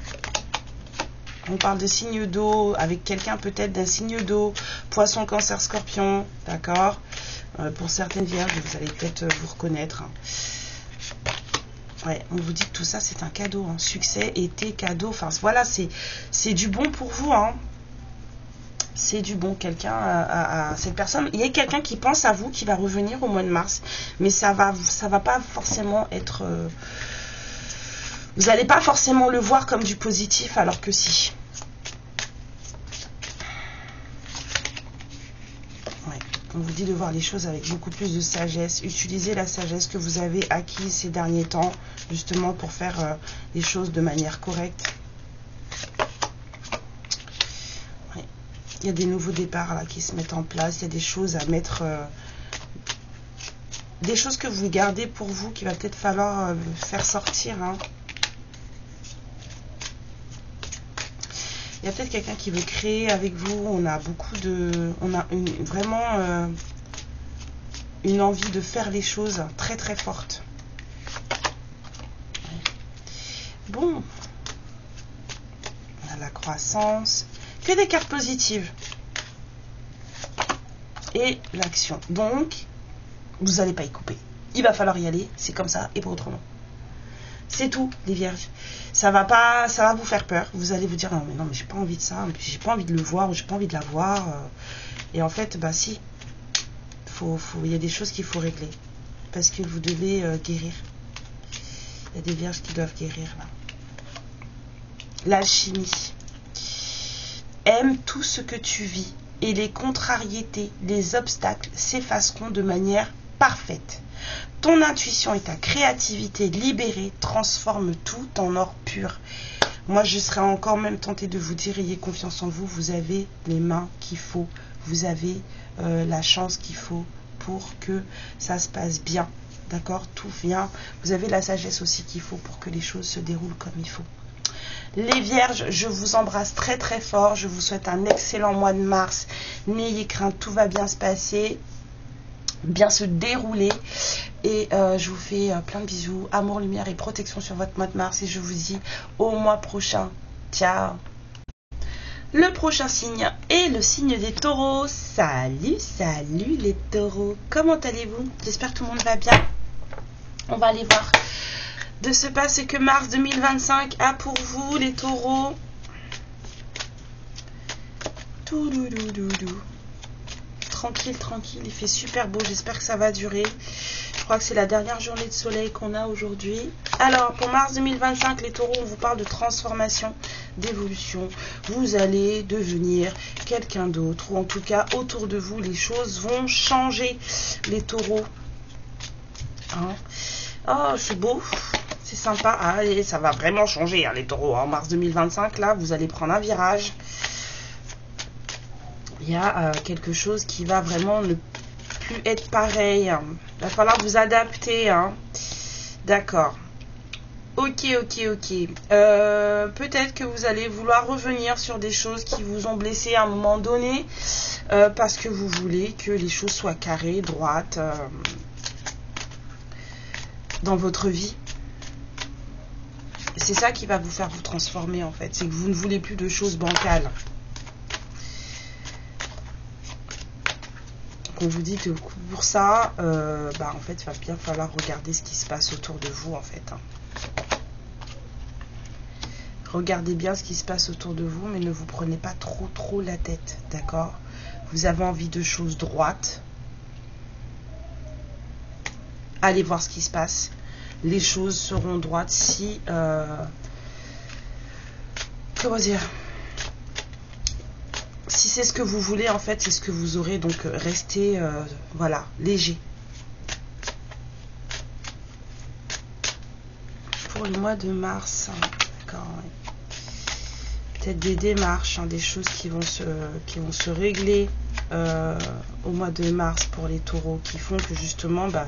On parle de signe d'eau, avec quelqu'un peut-être d'un signe d'eau, poisson, cancer, scorpion, d'accord. Pour certaines vierges, vous allez peut-être vous reconnaître. Hein. Ouais, on vous dit que tout ça, c'est un cadeau. Hein. Succès, été, cadeau. Enfin, voilà, c'est du bon pour vous, hein. C'est du bon, quelqu'un à cette personne. Il y a quelqu'un qui pense à vous, qui va revenir au mois de mars. Mais ça va pas forcément être... vous n'allez pas forcément le voir comme du positif, alors que si. Ouais, on vous dit de voir les choses avec beaucoup plus de sagesse. Utilisez la sagesse que vous avez acquise ces derniers temps, justement pour faire les choses de manière correcte. Il y a des nouveaux départs là qui se mettent en place. Il y a des choses à mettre... des choses que vous gardez pour vous, qu'il va peut-être falloir faire sortir. Hein. Il y a peut-être quelqu'un qui veut créer avec vous. On a beaucoup de... On a vraiment une envie de faire les choses très très forte. Bon. On a la croissance. Que des cartes positives. Et l'action. Donc, vous n'allez pas y couper. Il va falloir y aller. C'est comme ça et pas autrement. C'est tout, les vierges. Ça va vous faire peur. Vous allez vous dire, non, mais j'ai pas envie de ça. J'ai pas envie de le voir. J'ai pas envie de la voir. Et en fait, bah si. Il y a des choses qu'il faut régler. Parce que vous devez guérir. Il y a des vierges qui doivent guérir, là. L'alchimie. Aime tout ce que tu vis et les contrariétés, les obstacles s'effaceront de manière parfaite. Ton intuition et ta créativité libérée transforment tout en or pur. Moi, je serais encore même tentée de vous dire, ayez confiance en vous, vous avez les mains qu'il faut, vous avez la chance qu'il faut pour que ça se passe bien. D'accord? Tout vient. Vous avez la sagesse aussi qu'il faut pour que les choses se déroulent comme il faut. Les vierges, je vous embrasse très très fort. Je vous souhaite un excellent mois de mars. N'ayez crainte, tout va bien se passer, bien se dérouler. Et je vous fais plein de bisous, amour, lumière et protection sur votre mois de mars. Et je vous dis au mois prochain. Ciao. Le prochain signe est le signe des taureaux. Salut, salut les taureaux. Comment allez-vous? J'espère que tout le monde va bien. On va aller voir de ce pas ce que mars 2025 a pour vous, les taureaux. Tranquille, tranquille, il fait super beau, j'espère que ça va durer. Je crois que c'est la dernière journée de soleil qu'on a aujourd'hui. Alors, pour mars 2025, les taureaux, on vous parle de transformation, d'évolution. Vous allez devenir quelqu'un d'autre, ou en tout cas, autour de vous, les choses vont changer, les taureaux. Hein? Oh, c'est beau. C'est sympa. Ah, et ça va vraiment changer, hein, les taureaux. En mars 2025, là, vous allez prendre un virage. Il y a quelque chose qui va vraiment ne plus être pareil. Hein. Il va falloir vous adapter. Hein. D'accord. Ok. Peut-être que vous allez vouloir revenir sur des choses qui vous ont blessé à un moment donné. Parce que vous voulez que les choses soient carrées, droites. Dans votre vie. C'est ça qui va vous faire vous transformer en fait. C'est que vous ne voulez plus de choses bancales. On vous dit que pour ça, en fait, il va bien falloir regarder ce qui se passe autour de vous en fait. Hein. Regardez bien ce qui se passe autour de vous, mais ne vous prenez pas trop la tête, d'accord? Vous avez envie de choses droites. Allez voir ce qui se passe. Les choses seront droites si... comment dire? Si c'est ce que vous voulez, en fait, c'est ce que vous aurez. Donc, restez, voilà, léger. Pour le mois de mars. D'accord, ouais. peut-être des démarches, hein, des choses qui vont se régler au mois de mars pour les taureaux, qui font que justement, bah,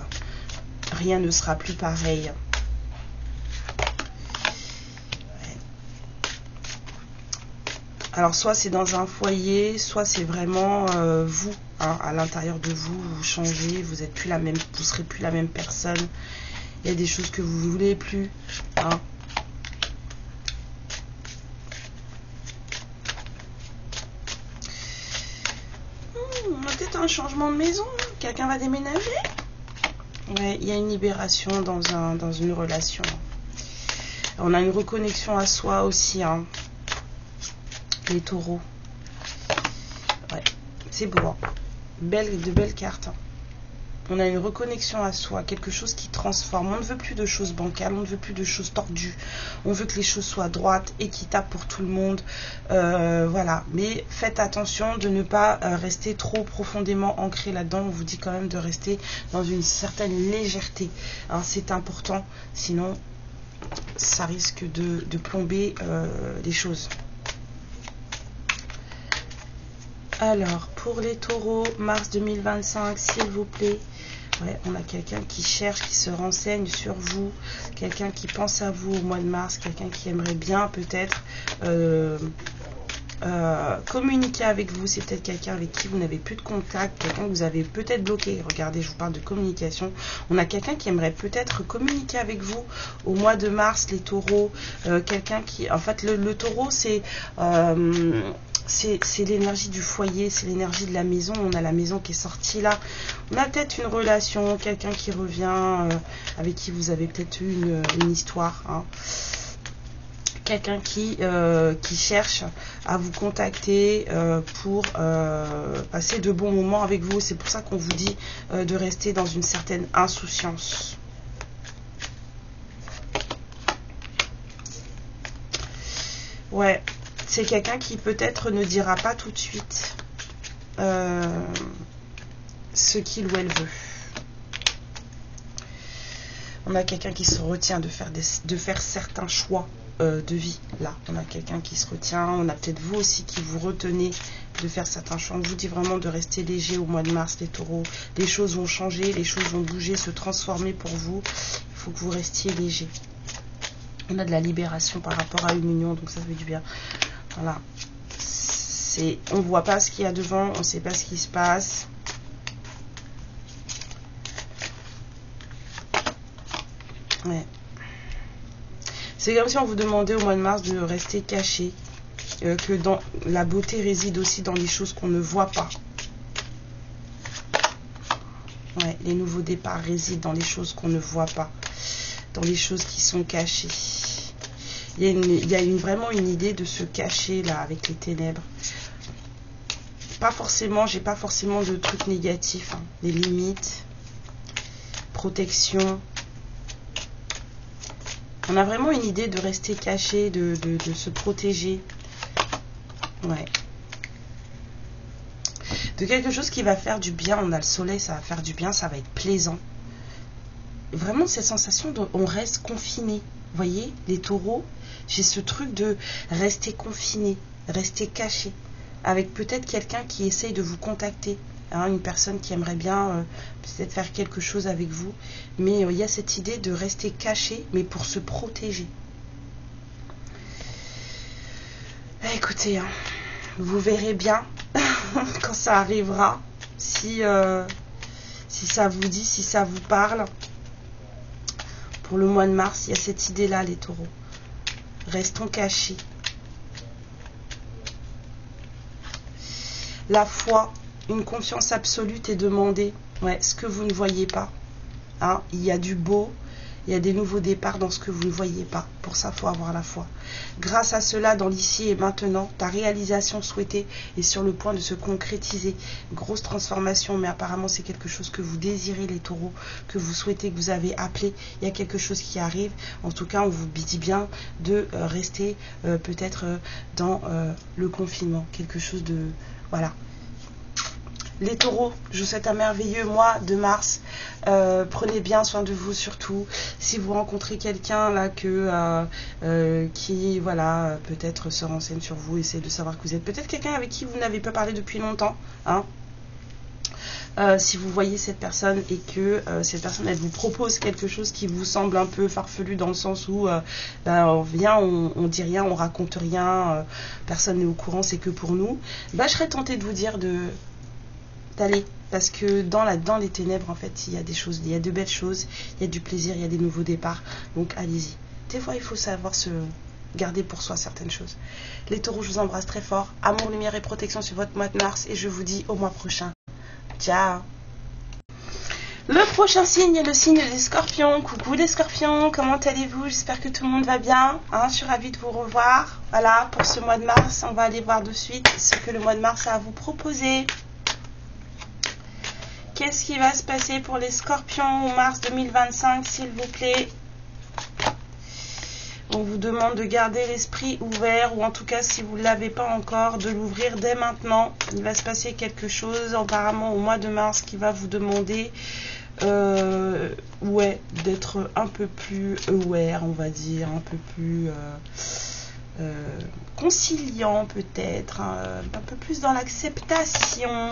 rien ne sera plus pareil. Alors, soit c'est dans un foyer, soit c'est vraiment vous, hein, à l'intérieur de vous, vous changez, vous êtes plus la même, vous serez plus la même personne. Il y a des choses que vous voulez plus, hein. On a peut-être un changement de maison, quelqu'un va déménager. Ouais, il y a une libération dans une relation. On a une reconnexion à soi aussi, hein. Les taureaux. Ouais, c'est beau, hein. De belles cartes, hein. On a une reconnexion à soi, quelque chose qui transforme. On ne veut plus de choses bancales, on ne veut plus de choses tordues. On veut que les choses soient droites, équitables pour tout le monde. Voilà. Mais faites attention de ne pas rester trop profondément ancré là-dedans. On vous dit quand même de rester dans une certaine légèreté, hein, c'est important. Sinon, ça risque de plomber les choses. Alors, pour les taureaux, mars 2025, s'il vous plaît. Ouais, on a quelqu'un qui cherche, qui se renseigne sur vous. Quelqu'un qui pense à vous au mois de mars. Quelqu'un qui aimerait bien peut-être communiquer avec vous. C'est peut-être quelqu'un avec qui vous n'avez plus de contact. Quelqu'un que vous avez peut-être bloqué. Regardez, je vous parle de communication. On a quelqu'un qui aimerait peut-être communiquer avec vous au mois de mars, les taureaux. Quelqu'un qui... En fait, le taureau, c'est l'énergie du foyer, c'est l'énergie de la maison. On a la maison qui est sortie là. On a peut-être une relation, quelqu'un qui revient, avec qui vous avez peut-être eu une histoire, hein. Quelqu'un qui cherche à vous contacter pour passer de bons moments avec vous. C'est pour ça qu'on vous dit de rester dans une certaine insouciance. Ouais. C'est quelqu'un qui peut-être ne dira pas tout de suite ce qu'il ou elle veut. On a quelqu'un qui se retient de faire certains choix de vie. Là, on a quelqu'un qui se retient. On a peut-être vous aussi qui vous retenez de faire certains choix. On vous dit vraiment de rester léger au mois de mars, les taureaux. Les choses vont changer, les choses vont bouger, se transformer pour vous. Il faut que vous restiez léger. On a de la libération par rapport à une union, donc ça fait du bien. Voilà, on ne voit pas ce qu'il y a devant, on ne sait pas ce qui se passe. Ouais. C'est comme si on vous demandait au mois de mars de rester caché, que dans la beauté réside aussi dans les choses qu'on ne voit pas. Ouais, les nouveaux départs résident dans les choses qu'on ne voit pas, dans les choses qui sont cachées. Il y a vraiment une idée de se cacher là avec les ténèbres. Pas forcément, j'ai pas forcément de trucs négatifs, hein. Les limites, protection. On a vraiment une idée de rester caché, de se protéger. Ouais. De quelque chose qui va faire du bien. On a le soleil, ça va faire du bien, ça va être plaisant. Vraiment cette sensation on reste confiné. Vous voyez, les taureaux, j'ai ce truc de rester confiné, rester caché, avec peut-être quelqu'un qui essaye de vous contacter, hein, une personne qui aimerait bien peut-être faire quelque chose avec vous, mais il y a cette idée de rester caché, mais pour se protéger. Écoutez, hein, vous verrez bien quand ça arrivera, si ça vous dit, si ça vous parle. Pour le mois de mars, il y a cette idée-là, les taureaux. Restons cachés. La foi, une confiance absolue est demandée. Ouais, ce que vous ne voyez pas. Hein, il y a du beau, il y a des nouveaux départs dans ce que vous ne voyez pas. Pour ça, il faut avoir la foi. Grâce à cela, dans l'ici et maintenant, ta réalisation souhaitée est sur le point de se concrétiser. Grosse transformation, mais apparemment, c'est quelque chose que vous désirez, les taureaux, que vous souhaitez, que vous avez appelé. Il y a quelque chose qui arrive. En tout cas, on vous dit bien de rester peut-être dans le confinement. Quelque chose de... Voilà. Les taureaux, je vous souhaite un merveilleux mois de mars. Prenez bien soin de vous surtout. Si vous rencontrez quelqu'un là qui voilà peut-être se renseigne sur vous, essaie de savoir que vous êtes peut-être quelqu'un avec qui vous n'avez pas parlé depuis longtemps. Hein. Si vous voyez cette personne et que cette personne elle vous propose quelque chose qui vous semble un peu farfelu dans le sens où on vient, on dit rien, on raconte rien, personne n'est au courant, c'est que pour nous, je serais tentée de vous dire d'aller, parce que dans les ténèbres en fait il y a des choses, il y a de belles choses, il y a du plaisir, il y a des nouveaux départs, donc allez-y. Des fois il faut savoir se garder pour soi certaines choses. Les taureaux, je vous embrasse très fort, amour, lumière et protection sur votre mois de mars et je vous dis au mois prochain. Ciao. Le prochain signe est le signe des scorpions. Coucou les scorpions, comment allez-vous? J'espère que tout le monde va bien. Je suis ravie de vous revoir. Voilà, pour ce mois de mars, on va aller voir de suite ce que le mois de mars a à vous proposer. Qu'est-ce qui va se passer pour les scorpions en mars 2025, s'il vous plaît? On vous demande de garder l'esprit ouvert, ou en tout cas, si vous ne l'avez pas encore, de l'ouvrir dès maintenant. Il va se passer quelque chose, apparemment, au mois de mars, qui va vous demander d'être un peu plus aware, on va dire, un peu plus conciliant peut-être, un peu plus dans l'acceptation.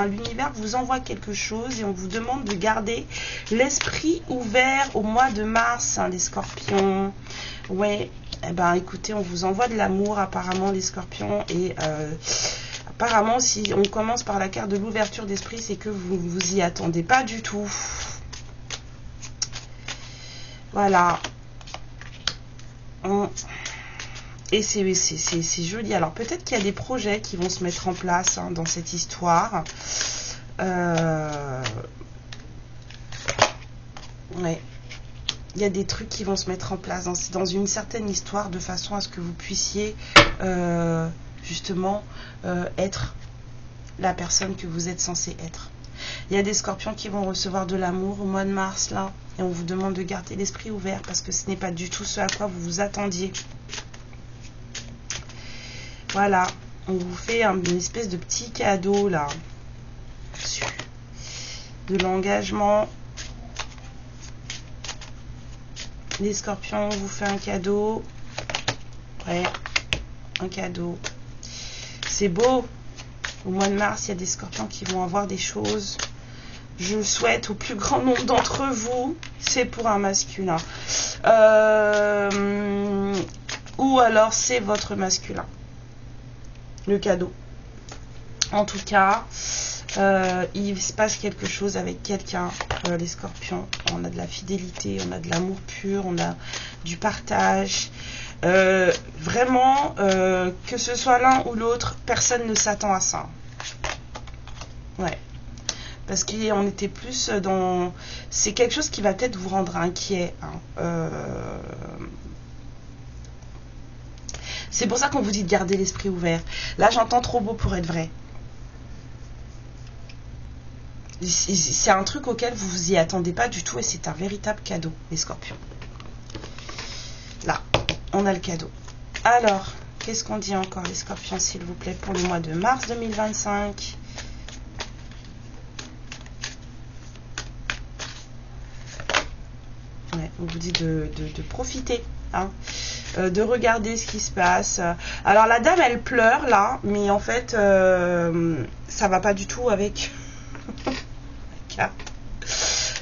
L'univers vous envoie quelque chose et on vous demande de garder l'esprit ouvert au mois de mars, les scorpions. Ouais, écoutez, on vous envoie de l'amour apparemment les scorpions et apparemment si on commence par la carte de l'ouverture d'esprit, c'est que vous ne vous y attendez pas du tout. Voilà. Et c'est joli. Alors peut-être qu'il y a des projets qui vont se mettre en place dans cette histoire. Ouais. Il y a des trucs qui vont se mettre en place dans une certaine histoire de façon à ce que vous puissiez justement être la personne que vous êtes censé être. Il y a des scorpions qui vont recevoir de l'amour au mois de mars là et on vous demande de garder l'esprit ouvert parce que ce n'est pas du tout ce à quoi vous vous attendiez. Voilà, on vous fait une espèce de petit cadeau là, de l'engagement. Les scorpions, on vous fait un cadeau. Ouais, un cadeau. C'est beau. Au mois de mars, il y a des scorpions qui vont avoir des choses. Je le souhaite au plus grand nombre d'entre vous. C'est pour un masculin. Ou alors c'est votre masculin. Le cadeau. En tout cas, il se passe quelque chose avec quelqu'un, les scorpions. On a de la fidélité, on a de l'amour pur, on a du partage. Vraiment, que ce soit l'un ou l'autre, personne ne s'attend à ça. Ouais. Parce qu'on était plus dans... C'est quelque chose qui va peut-être vous rendre inquiet. C'est pour ça qu'on vous dit de garder l'esprit ouvert. Là, j'entends trop beau pour être vrai. C'est un truc auquel vous vous y attendez pas du tout et c'est un véritable cadeau, les scorpions. Là, on a le cadeau. Alors, qu'est-ce qu'on dit encore, les scorpions, s'il vous plaît, pour le mois de mars 2025? Ouais, on vous dit de profiter, de regarder ce qui se passe. Alors, la dame, elle pleure, là, mais en fait, ça va pas du tout avec...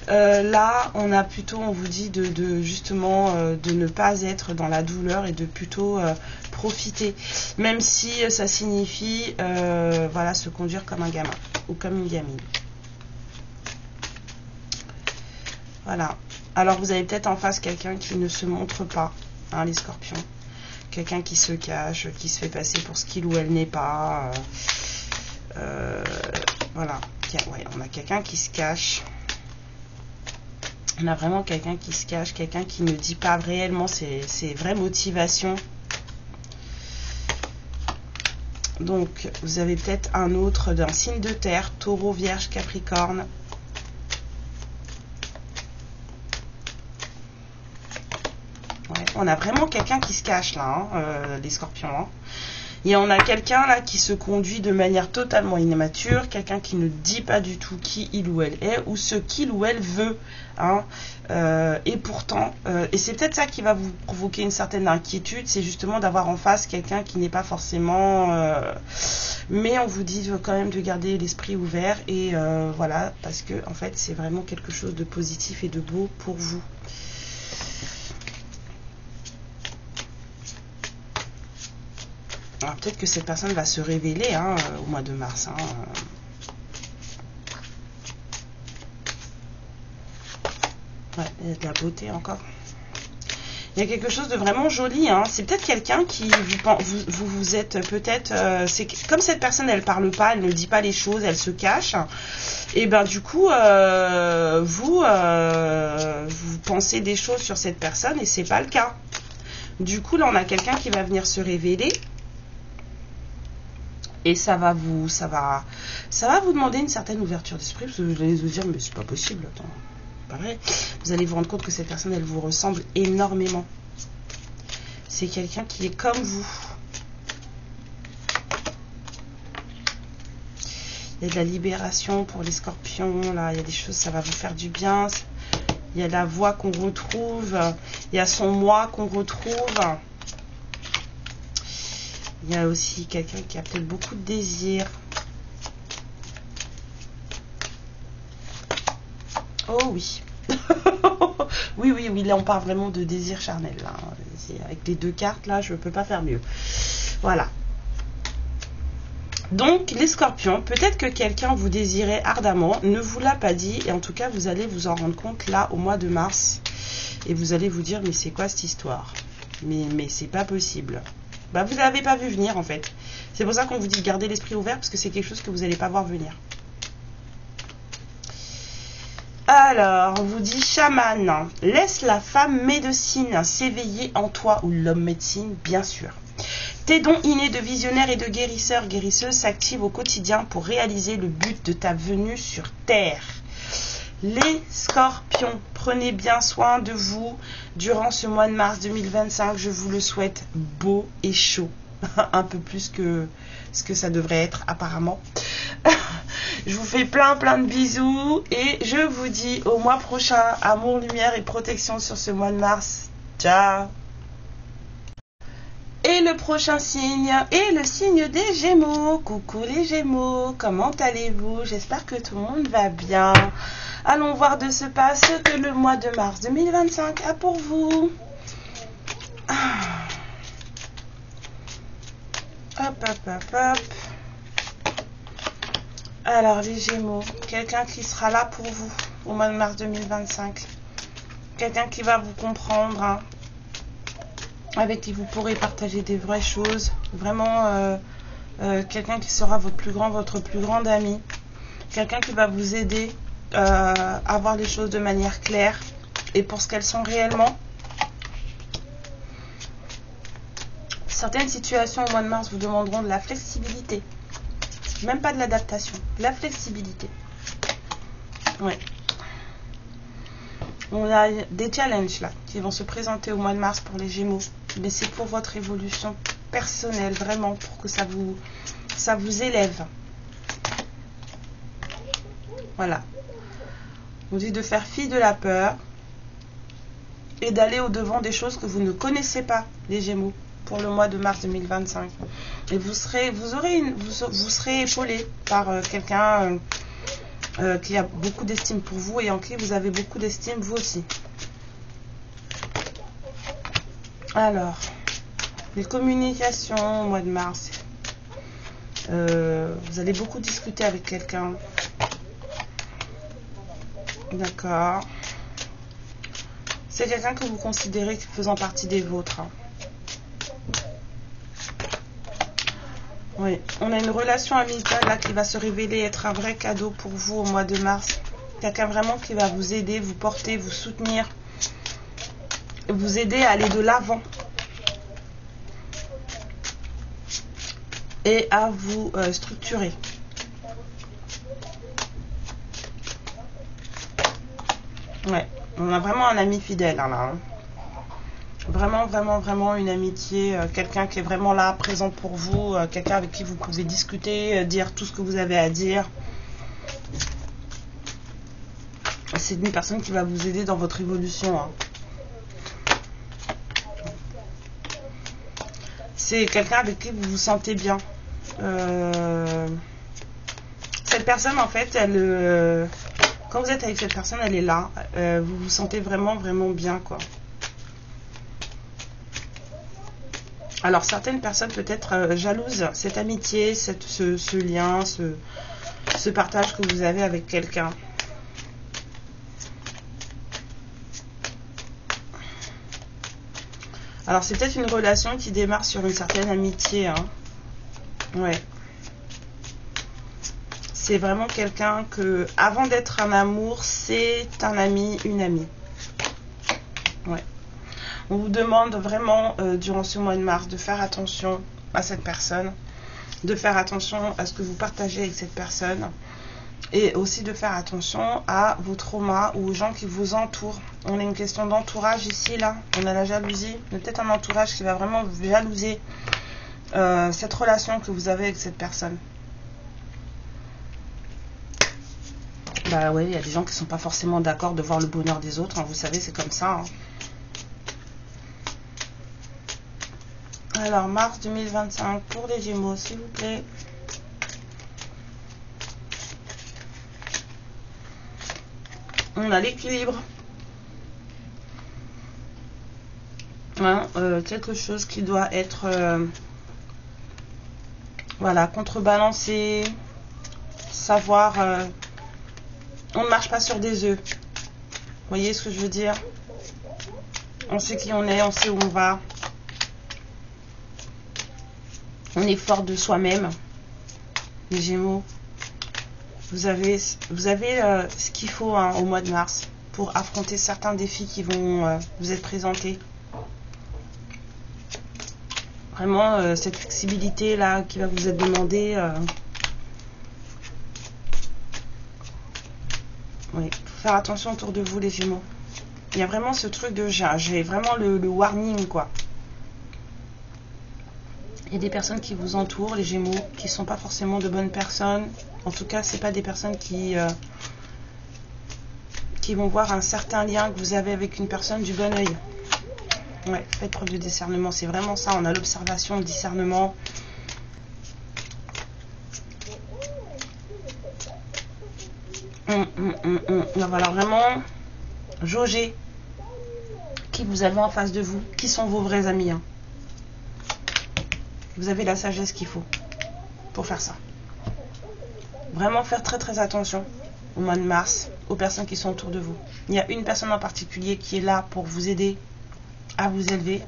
là, on a plutôt, on vous dit justement de ne pas être dans la douleur et de plutôt profiter, même si ça signifie voilà, se conduire comme un gamin ou comme une gamine. Voilà. Alors vous avez peut-être en face quelqu'un qui ne se montre pas, les scorpions, quelqu'un qui se cache, qui se fait passer pour ce qu'il ou elle n'est pas. Voilà. Ouais, on a quelqu'un qui se cache. On a vraiment quelqu'un qui se cache, quelqu'un qui ne dit pas réellement ses vraies motivations. Donc, vous avez peut-être un autre d'un signe de terre, taureau, vierge, capricorne. Ouais, on a vraiment quelqu'un qui se cache là, les scorpions. Et on a quelqu'un là qui se conduit de manière totalement immature, quelqu'un qui ne dit pas du tout qui il ou elle est ou ce qu'il ou elle veut. Hein. Et pourtant, et c'est peut-être ça qui va vous provoquer une certaine inquiétude, c'est justement d'avoir en face quelqu'un qui n'est pas forcément... mais on vous dit quand même de garder l'esprit ouvert et voilà, parce que en fait c'est vraiment quelque chose de positif et de beau pour vous. Alors peut-être que cette personne va se révéler hein, au mois de mars. Hein. Ouais, il y a de la beauté encore. Il y a quelque chose de vraiment joli. Hein. C'est peut-être quelqu'un qui vous êtes peut-être... comme cette personne, elle parle pas, elle ne dit pas les choses, elle se cache. Et ben du coup, vous pensez des choses sur cette personne et c'est pas le cas. Du coup, là, on a quelqu'un qui va venir se révéler. Et ça va vous demander une certaine ouverture d'esprit, parce que vous allez vous dire, mais c'est pas possible, attends, pas vrai. Vous allez vous rendre compte que cette personne, elle vous ressemble énormément. C'est quelqu'un qui est comme vous. Il y a de la libération pour les scorpions, là, il y a des choses, ça va vous faire du bien. Il y a la voix qu'on retrouve, il y a son moi qu'on retrouve. Il y a aussi quelqu'un qui a peut-être beaucoup de désirs. Oh oui. oui, là on parle vraiment de désir charnel. Là. Avec les deux cartes, là, je ne peux pas faire mieux. Voilà. Donc, les scorpions, peut-être que quelqu'un vous désirait ardemment, ne vous l'a pas dit, et en tout cas, vous allez vous en rendre compte là, au mois de mars, et vous allez vous dire, mais c'est quoi cette histoire? Mais c'est pas possible. Bah, vous n'avez pas vu venir en fait. C'est pour ça qu'on vous dit de garder l'esprit ouvert parce que c'est quelque chose que vous n'allez pas voir venir. Alors, on vous dit chaman, laisse la femme médecine s'éveiller en toi ou l'homme médecine, bien sûr. Tes dons innés de visionnaire et de guérisseur, guérisseuse s'activent au quotidien pour réaliser le but de ta venue sur Terre. Les scorpions, prenez bien soin de vous durant ce mois de mars 2025. Je vous le souhaite beau et chaud. Un peu plus que ce que ça devrait être apparemment. Je vous fais plein de bisous. Et je vous dis au mois prochain. Amour, lumière et protection sur ce mois de mars. Ciao. Et le prochain signe est le signe des Gémeaux. Coucou les Gémeaux, comment allez-vous? J'espère que tout le monde va bien. Allons voir de ce pas ce que le mois de mars 2025 a pour vous. Hop. Alors les Gémeaux, quelqu'un qui sera là pour vous au mois de mars 2025. Quelqu'un qui va vous comprendre, hein, avec qui vous pourrez partager des vraies choses. Vraiment quelqu'un qui sera votre plus grande amie. Quelqu'un qui va vous aider à voir les choses de manière claire et pour ce qu'elles sont réellement. Certaines situations au mois de mars vous demanderont de la flexibilité. Même pas de l'adaptation, de la flexibilité. Ouais. On a des challenges là qui vont se présenter au mois de mars pour les Gémeaux. Mais c'est pour votre évolution personnelle, vraiment, pour que ça vous élève. Voilà. On dit de faire fi de la peur et d'aller au-devant des choses que vous ne connaissez pas, les Gémeaux, pour le mois de mars 2025. Et vous serez épaulé par quelqu'un qui a beaucoup d'estime pour vous et en qui vous avez beaucoup d'estime vous aussi. Alors, les communications au mois de mars. Vous allez beaucoup discuter avec quelqu'un. D'accord. C'est quelqu'un que vous considérez faisant partie des vôtres. Hein. Oui, on a une relation amicale là qui va se révéler être un vrai cadeau pour vous au mois de mars. Quelqu'un vraiment qui va vous aider, vous porter, vous soutenir, vous aider à aller de l'avant et à vous structurer. Ouais, on a vraiment un ami fidèle hein, là. Hein. vraiment, vraiment, vraiment une amitié, quelqu'un qui est vraiment là, présent pour vous, quelqu'un avec qui vous pouvez discuter, dire tout ce que vous avez à dire. C'est une personne qui va vous aider dans votre évolution. Hein. C'est quelqu'un avec qui vous vous sentez bien. Cette personne, en fait, elle, quand vous êtes avec cette personne, elle est là. Vous vous sentez vraiment, vraiment bien, quoi. Alors, certaines personnes peut-être jalousent cette amitié, ce lien, ce partage que vous avez avec quelqu'un. Alors, c'est peut-être une relation qui démarre sur une certaine amitié. Hein. Ouais. C'est vraiment quelqu'un que, avant d'être un amour, c'est un ami, une amie. Ouais. On vous demande vraiment, durant ce mois de mars, de faire attention à cette personne, de faire attention à ce que vous partagez avec cette personne, et aussi de faire attention à vos traumas ou aux gens qui vous entourent. On a une question d'entourage ici, là. On a la jalousie. Peut-être un entourage qui va vraiment vous jalouser cette relation que vous avez avec cette personne. Bah ouais, il y a des gens qui ne sont pas forcément d'accord de voir le bonheur des autres. Hein, vous savez, c'est comme ça. Hein. Alors, mars 2025 pour les Gémeaux, s'il vous plaît. On a l'équilibre. Hein, quelque chose qui doit être voilà, contrebalancé. Savoir... on ne marche pas sur des œufs. Vous voyez ce que je veux dire? On sait qui on est, on sait où on va. On est fort de soi-même. Les Gémeaux. Vous avez ce qu'il faut hein, au mois de mars pour affronter certains défis qui vont vous être présentés. Vraiment, cette flexibilité là qui va vous être demandée. Oui, faut faire attention autour de vous les Gémeaux. Il y a vraiment ce truc de j'ai vraiment le warning quoi. Il y a des personnes qui vous entourent, les Gémeaux, qui ne sont pas forcément de bonnes personnes. En tout cas, ce n'est pas des personnes qui vont voir un certain lien que vous avez avec une personne du bon oeil. Ouais, faites preuve de discernement, c'est vraiment ça. On a l'observation, le discernement. Il va falloir vraiment jauger qui vous avez en face de vous, qui sont vos vrais amis. Hein. Vous avez la sagesse qu'il faut pour faire ça. Vraiment faire très très attention au mois de mars, aux personnes qui sont autour de vous. Il y a une personne en particulier qui est là pour vous aider à vous élever,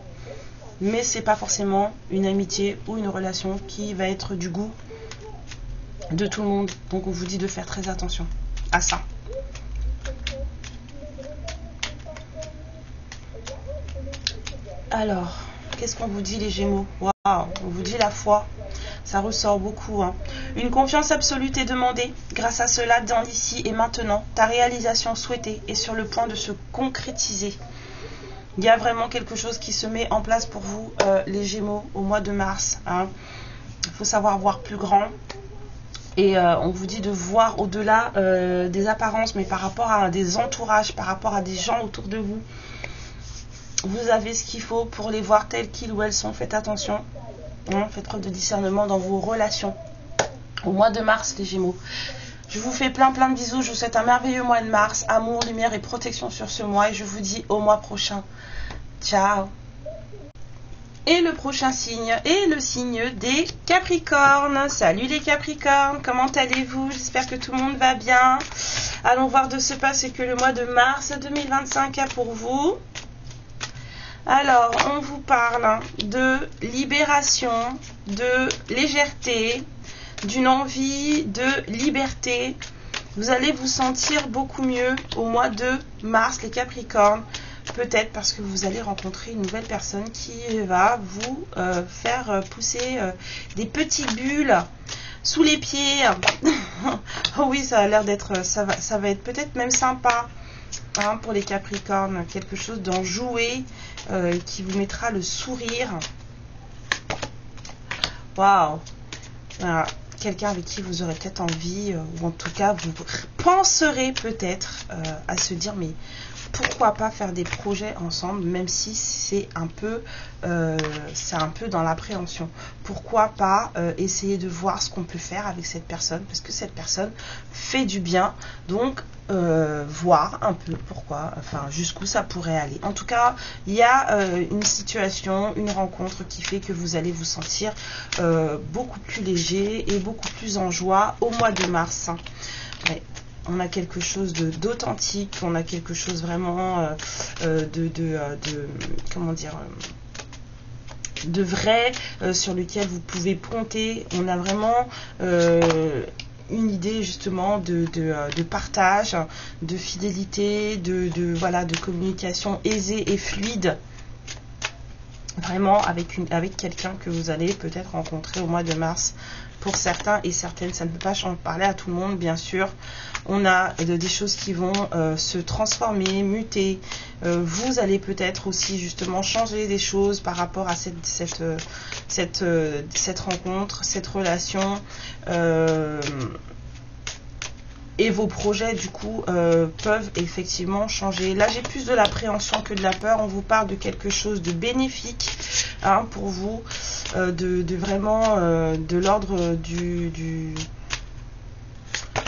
mais c'est pas forcément une amitié ou une relation qui va être du goût de tout le monde. Donc on vous dit de faire très attention à ça. Alors, qu'est-ce qu'on vous dit les Gémeaux? Waouh, on vous dit la foi. Ça ressort beaucoup. Hein. Une confiance absolue est demandée. Grâce à cela, dans l'ici et maintenant, ta réalisation souhaitée est sur le point de se concrétiser. Il y a vraiment quelque chose qui se met en place pour vous, les Gémeaux, au mois de mars. Hein. Il faut savoir voir plus grand. Et on vous dit de voir au-delà des apparences, mais par rapport à des entourages, par rapport à des gens autour de vous. Vous avez ce qu'il faut pour les voir tels qu'ils ou elles sont. Faites attention. Hein, faites preuve de discernement dans vos relations. Au mois de mars, les Gémeaux. Je vous fais plein de bisous. Je vous souhaite un merveilleux mois de mars. Amour, lumière et protection sur ce mois. Et je vous dis au mois prochain. Ciao. Et le prochain signe est le signe des Capricornes. Salut les Capricornes, comment allez-vous? J'espère que tout le monde va bien. Allons voir de ce pas ce que le mois de mars 2025 a pour vous. Alors, on vous parle de libération, de légèreté, d'une envie de liberté. Vous allez vous sentir beaucoup mieux au mois de mars, les Capricornes. Peut-être parce que vous allez rencontrer une nouvelle personne qui va vous faire pousser des petites bulles sous les pieds. Oh oui, ça a l'air d'être, ça va être peut-être même sympa. hein, pour les Capricornes, quelque chose d'enjoué qui vous mettra le sourire. Waouh! Voilà. Quelqu'un avec qui vous aurez peut-être envie, ou en tout cas vous penserez peut-être à se dire mais pourquoi pas faire des projets ensemble, même si c'est un peu dans l'appréhension. Pourquoi pas essayer de voir ce qu'on peut faire avec cette personne, parce que cette personne fait du bien, donc voir un peu pourquoi, enfin jusqu'où ça pourrait aller. En tout cas, il y a une situation, une rencontre qui fait que vous allez vous sentir beaucoup plus léger et beaucoup plus en joie au mois de mars. Ouais. On a quelque chose d'authentique, on a quelque chose vraiment comment dire, de vrai sur lequel vous pouvez compter. On a vraiment une idée justement de partage, de fidélité, voilà, de communication aisée et fluide. Vraiment avec quelqu'un que vous allez peut-être rencontrer au mois de mars. Pour certains et certaines, ça ne peut pas parler à tout le monde, bien sûr. On a des choses qui vont se transformer, muter. Vous allez peut-être aussi justement changer des choses par rapport à cette rencontre, cette relation. Et vos projets, du coup, peuvent effectivement changer. Là, j'ai plus de l'appréhension que de la peur. On vous parle de quelque chose de bénéfique, hein, pour vous, de vraiment de l'ordre du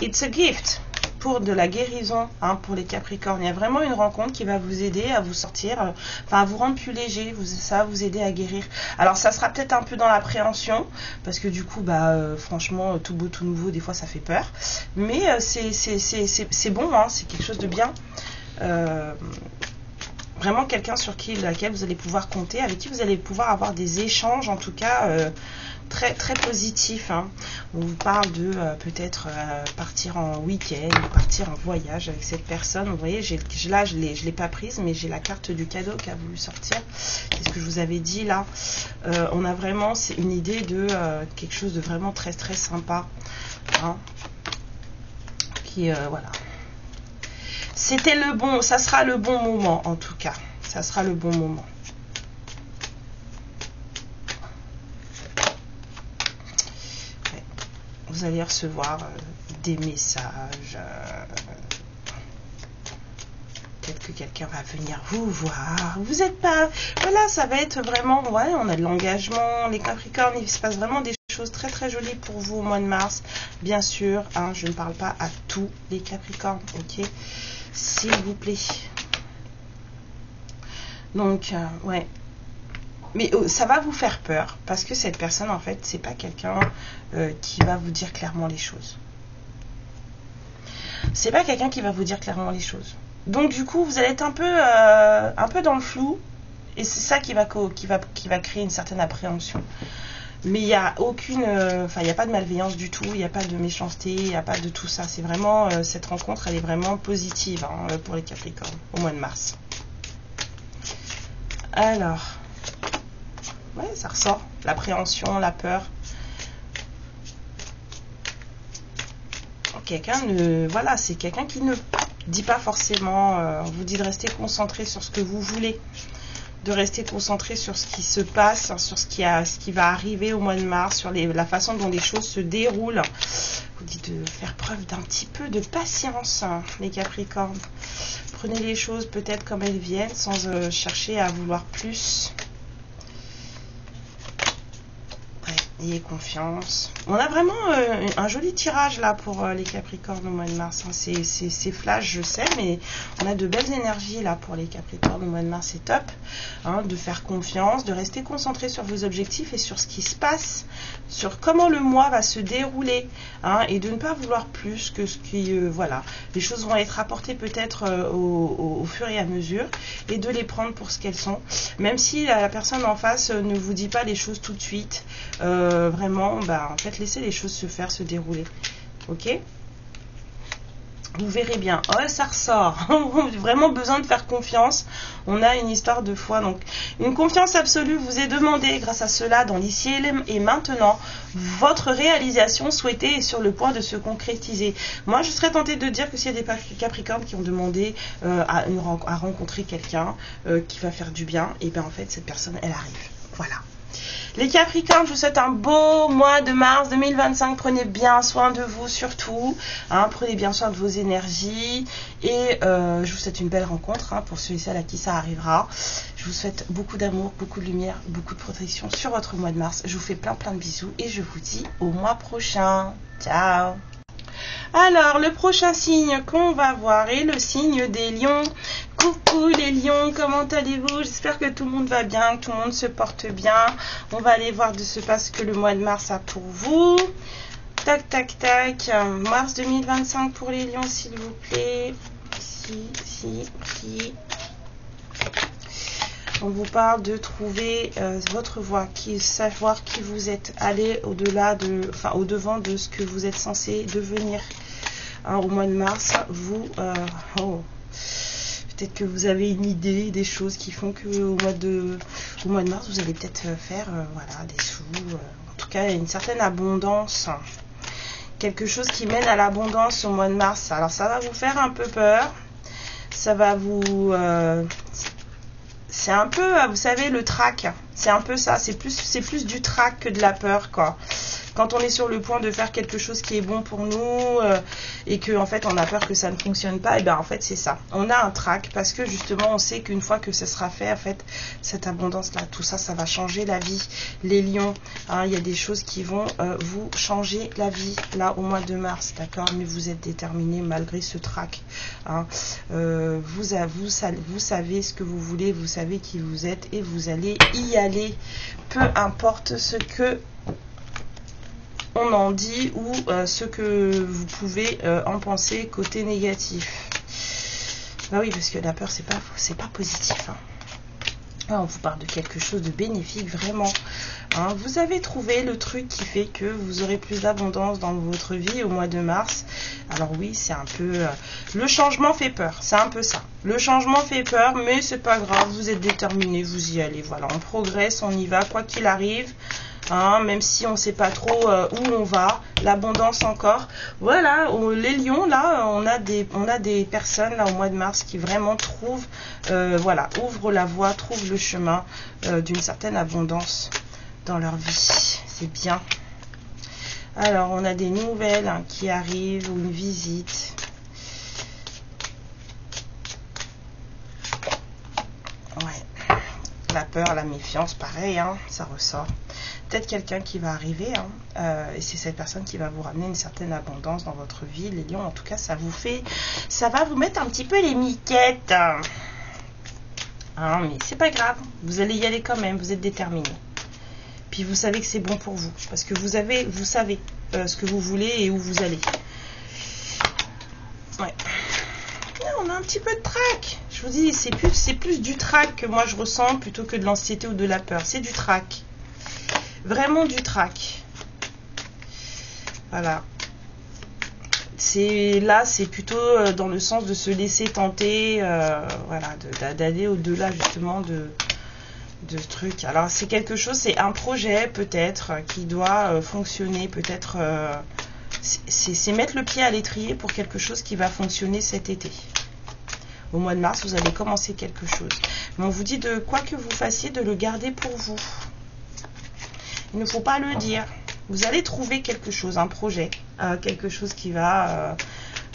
It's a gift, pour de la guérison, hein, pour les Capricornes. Il y a vraiment une rencontre qui va vous aider à vous sortir, enfin à vous rendre plus léger, ça va vous aider à guérir. Alors ça sera peut-être un peu dans l'appréhension, parce que du coup, franchement, tout beau, tout nouveau, des fois ça fait peur. Mais c'est bon, hein, c'est quelque chose de bien. Vraiment quelqu'un sur laquelle vous allez pouvoir compter, avec qui vous allez pouvoir avoir des échanges, en tout cas très très positifs, hein. On vous parle de peut-être partir en week-end, partir en voyage avec cette personne. Vous voyez, là je l'ai pas prise, mais j'ai la carte du cadeau qui a voulu sortir. C'est ce que je vous avais dit là. On a vraiment, c'est une idée de quelque chose de vraiment très très sympa, hein, qui voilà. C'était le bon, ça sera le bon moment en tout cas. Ça sera le bon moment. Ouais. Vous allez recevoir des messages. Peut-être que quelqu'un va venir vous voir. Vous n'êtes pas... Voilà, ça va être vraiment... Ouais, on a de l'engagement. Les Capricornes, il se passe vraiment des choses très très jolies pour vous au mois de mars. Bien sûr, hein, je ne parle pas à tous les Capricornes, ok ? S'il vous plaît. Donc, ouais. Mais ça va vous faire peur, parce que cette personne, en fait, c'est pas quelqu'un qui va vous dire clairement les choses. C'est pas quelqu'un qui va vous dire clairement les choses. Donc, du coup, vous allez être un peu dans le flou, et c'est ça qui va créer une certaine appréhension. Mais il n'y a aucune... il n'y a pas de malveillance du tout, il n'y a pas de méchanceté, il n'y a pas de tout ça. C'est vraiment... cette rencontre, elle est vraiment positive, hein, pour les Capricornes, au mois de mars. Alors... Ouais, ça ressort. L'appréhension, la peur. Voilà, c'est quelqu'un qui ne dit pas forcément... on vous dit de rester concentré sur ce que vous voulez. De rester concentré sur ce qui se passe, sur ce qui va arriver au mois de mars, sur la façon dont les choses se déroulent. Vous dites de faire preuve d'un petit peu de patience, hein, les Capricornes. Prenez les choses peut-être comme elles viennent, sans chercher à vouloir plus. Ouais, ayez confiance. On a vraiment un joli tirage là pour les Capricornes au mois de mars, hein. C'est flash, je sais, mais on a de belles énergies là pour les Capricornes au mois de mars, c'est top, hein, de faire confiance, de rester concentré sur vos objectifs et sur ce qui se passe, sur comment le mois va se dérouler, hein, et de ne pas vouloir plus que ce qui... voilà, les choses vont être apportées peut-être au fur et à mesure, et de les prendre pour ce qu'elles sont, même si la personne en face ne vous dit pas les choses tout de suite, vraiment, en fait, laissez les choses se faire, se dérouler, ok ? Vous verrez bien. Ouais, ça ressort. Vraiment besoin de faire confiance. On a une histoire de foi. Donc, une confiance absolue vous est demandée grâce à cela dans l'ici et maintenant. Votre réalisation souhaitée est sur le point de se concrétiser. Moi, je serais tentée de dire que s'il y a des Capricornes qui ont demandé à rencontrer quelqu'un qui va faire du bien, et bien en fait, cette personne, elle arrive. Voilà. Les Capricornes, je vous souhaite un beau mois de mars 2025. Prenez bien soin de vous surtout. Hein, prenez bien soin de vos énergies. Et je vous souhaite une belle rencontre pour ceux et celles à qui ça arrivera. Je vous souhaite beaucoup d'amour, beaucoup de lumière, beaucoup de protection sur votre mois de mars. Je vous fais plein de bisous et je vous dis au mois prochain. Ciao. Alors, le prochain signe qu'on va voir est le signe des lions. Coucou les lions, comment allez-vous? J'espère que tout le monde va bien, que tout le monde se porte bien. On va aller voir de ce pas ce que le mois de mars a pour vous. Tac, tac, tac. Mars 2025 pour les lions, s'il vous plaît. Si. On vous parle de trouver votre voie, savoir qui vous êtes, aller au-delà au-devant de ce que vous êtes censé devenir. Hein, au mois de mars, vous, peut-être que vous avez une idée, des choses qui font que au mois de mars, vous allez peut-être faire, des sous, en tout cas, une certaine abondance. Quelque chose qui mène à l'abondance au mois de mars. Alors, ça va vous faire un peu peur. Ça va vous... c'est un peu, vous savez, le trac. C'est un peu ça. C'est plus du trac que de la peur, quoi. Quand on est sur le point de faire quelque chose qui est bon pour nous et que en fait on a peur que ça ne fonctionne pas, et bien en fait c'est ça. On a un trac parce que justement on sait qu'une fois que ce sera fait, en fait cette abondance là, tout ça, ça va changer la vie. Les lions, hein, il y a des choses qui vont vous changer la vie là au mois de mars, d'accord? Mais vous êtes déterminés malgré ce trac. Hein. Vous savez ce que vous voulez, vous savez qui vous êtes et vous allez y aller. Peu importe ce que on en dit ou ce que vous pouvez en penser côté négatif. Bah oui, parce que la peur c'est pas positif. Hein. Ah, on vous parle de quelque chose de bénéfique vraiment. Hein. Vous avez trouvé le truc qui fait que vous aurez plus d'abondance dans votre vie au mois de mars. Alors oui, c'est un peu le changement fait peur. C'est un peu ça. Le changement fait peur, mais c'est pas grave. Vous êtes déterminés, vous y allez. Voilà, on progresse, on y va, quoi qu'il arrive. Hein, même si on ne sait pas trop où on va, l'abondance encore. Voilà, les lions, là, on a des personnes là au mois de mars qui vraiment trouvent, ouvrent la voie, trouvent le chemin d'une certaine abondance dans leur vie. C'est bien. Alors, on a des nouvelles qui arrivent ou une visite. Ouais. La peur, la méfiance, pareil, hein, ça ressort. Peut-être quelqu'un qui va arriver, hein, et c'est cette personne qui va vous ramener une certaine abondance dans votre vie. Les lions, en tout cas, ça va vous mettre un petit peu les miquettes. Hein, mais c'est pas grave, vous allez y aller quand même, vous êtes déterminés. Puis vous savez que c'est bon pour vous, parce que vous savez ce que vous voulez et où vous allez. Ouais. On a un petit peu de trac. Je vous dis, c'est plus du trac que moi je ressens plutôt que de l'anxiété ou de la peur. C'est du trac. Vraiment du trac. Voilà. C'est plutôt dans le sens de se laisser tenter, d'aller au-delà justement de ce truc. Alors c'est quelque chose, c'est un projet peut-être qui doit fonctionner, peut-être c'est mettre le pied à l'étrier pour quelque chose qui va fonctionner cet été. Au mois de mars, vous allez commencer quelque chose. Mais on vous dit de quoi que vous fassiez, de le garder pour vous. Il ne faut pas le dire. Vous allez trouver quelque chose, un projet, quelque chose qui va